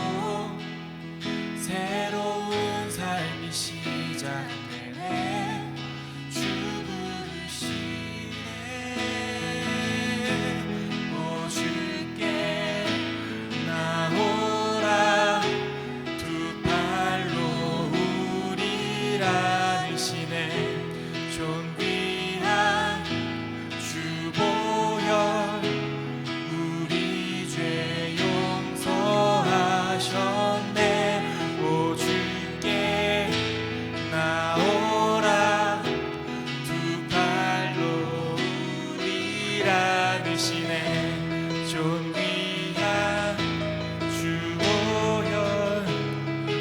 새로운 삶이 시작되네. 주 부르시네. 오 주께 나오라. 두 팔로 우리를 안으시네. 존귀한 주 보혈 우리 죄 용서하셨네. 오 주께 나오라. 두 팔로 우리를 안으시네. 존귀한 주 보혈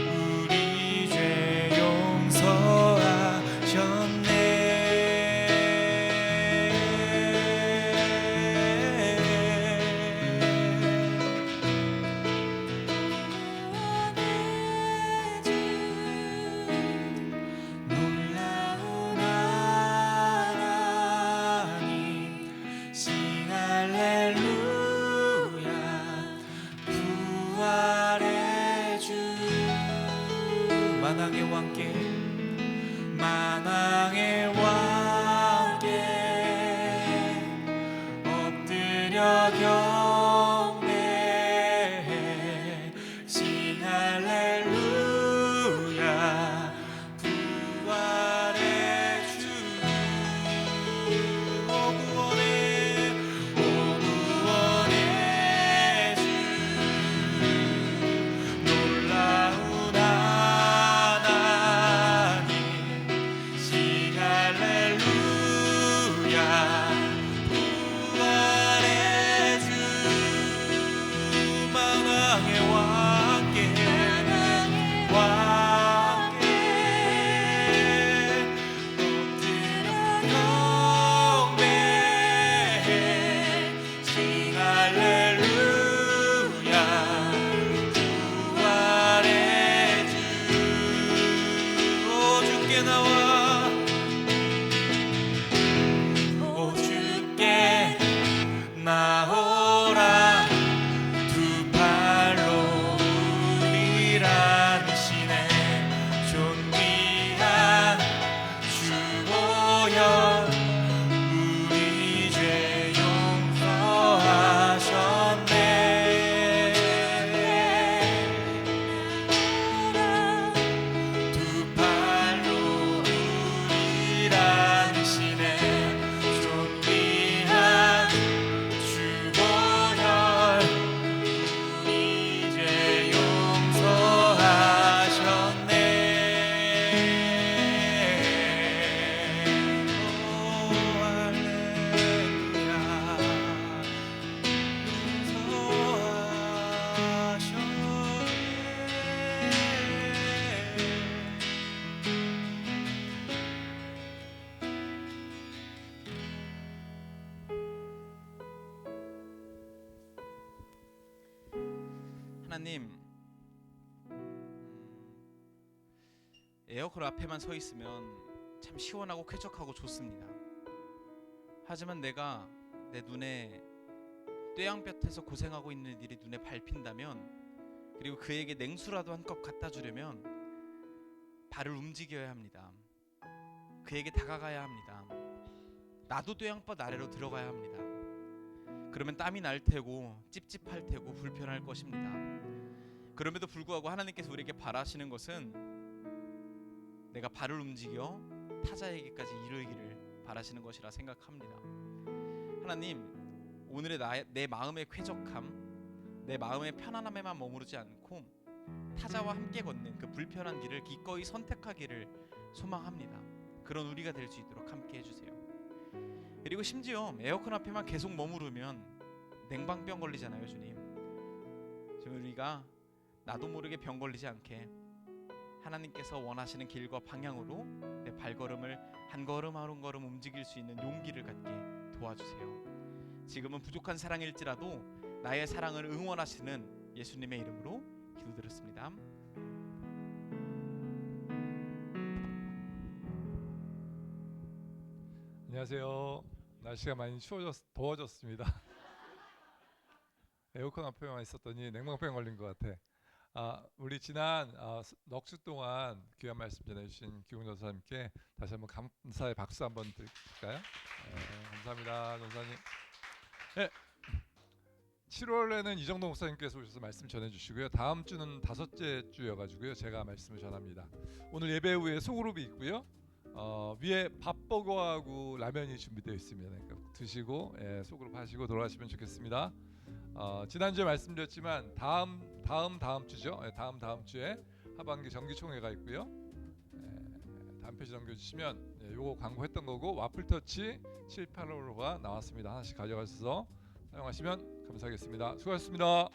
우리 죄 용서하셨네. 놀라운 하나님 싱할렐루야. 부활의 주 만왕의 왕께, 만왕의 왕께 엎드려 경배해. 싱할렐루야. 부활의 주. 오 구원의 주. 놀라운 하나님 싱할렐루야. 부활의 주. 만왕의 왕께, 왕께 엎드려 경배해. 싱할렐루야. 부활의 주. 오 주께 나와, 오 주께 나오라. 두 팔로 우리를 안으시네. 존귀한 주 보혈 우리 죄 용서하셨네. 두 팔로 우리를 안으시네. 존귀한 주 보혈 우리 죄 용서하셨네. 오 할렐루야. 하나님, 에어컨 앞에만 서 있으면 참 시원하고 쾌적하고 좋습니다. 하지만 내가 내 눈에 뙤양볕에서 고생하고 있는 일이 눈에 밟힌다면, 그리고 그에게 냉수라도 한 컵 갖다 주려면 발을 움직여야 합니다. 그에게 다가가야 합니다. 나도 뙤양볕 아래로 들어가야 합니다. 그러면 땀이 날 테고 찝찝할 테고 불편할 것입니다. 그럼에도 불구하고 하나님께서 우리에게 바라시는 것은 내가 발을 움직여 타자에게까지 이르기를 바라시는 것이라 생각합니다. 하나님, 오늘의 내 마음의 쾌적함, 내 마음의 편안함에만 머무르지 않고 타자와 함께 걷는 그 불편한 길을 기꺼이 선택하기를 소망합니다. 그런 우리가 될 수 있도록 함께 해주세요. 그리고 심지어 에어컨 앞에만 계속 머무르면 냉방병 걸리잖아요, 주님. 지금 우리가 나도 모르게 병 걸리지 않게 하나님께서 원하시는 길과 방향으로 내 발걸음을 한 걸음 한 걸음 움직일 수 있는 용기를 갖게 도와주세요. 지금은 부족한 사랑일지라도 나의 사랑을 응원하시는 예수님의 이름으로 기도드렸습니다. 안녕하세요. 날씨가 많이 더워졌습니다. 에어컨 앞에만 있었더니 냉방병 걸린 것 같아. 우리 지난 넉 주 동안 귀한 말씀 전해주신 기웅 전사님께 다시 한번 감사의 박수 한번 드릴까요? 감사합니다, 전사님. 네, 7월에는 이정동 목사님께서 오셔서 말씀 전해주시고요. 다음 주는 5째 주여가지고요. 제가 말씀을 전합니다. 오늘 예배 후에 소그룹이 있고요. 위에 밥버거하고 라면이 준비되어 있습니다. 그러니까 드시고 소그룹 하시고 돌아가시면 좋겠습니다. 지난주에 말씀드렸지만 다음 주죠. 다음 주에 하반기 정기총회가 있고요. 다음 페이지 넘겨주시면 요거 광고했던 거고 와플터치 7, 8호가 나왔습니다. 하나씩 가져가셔서 사용하시면 감사하겠습니다. 수고하셨습니다.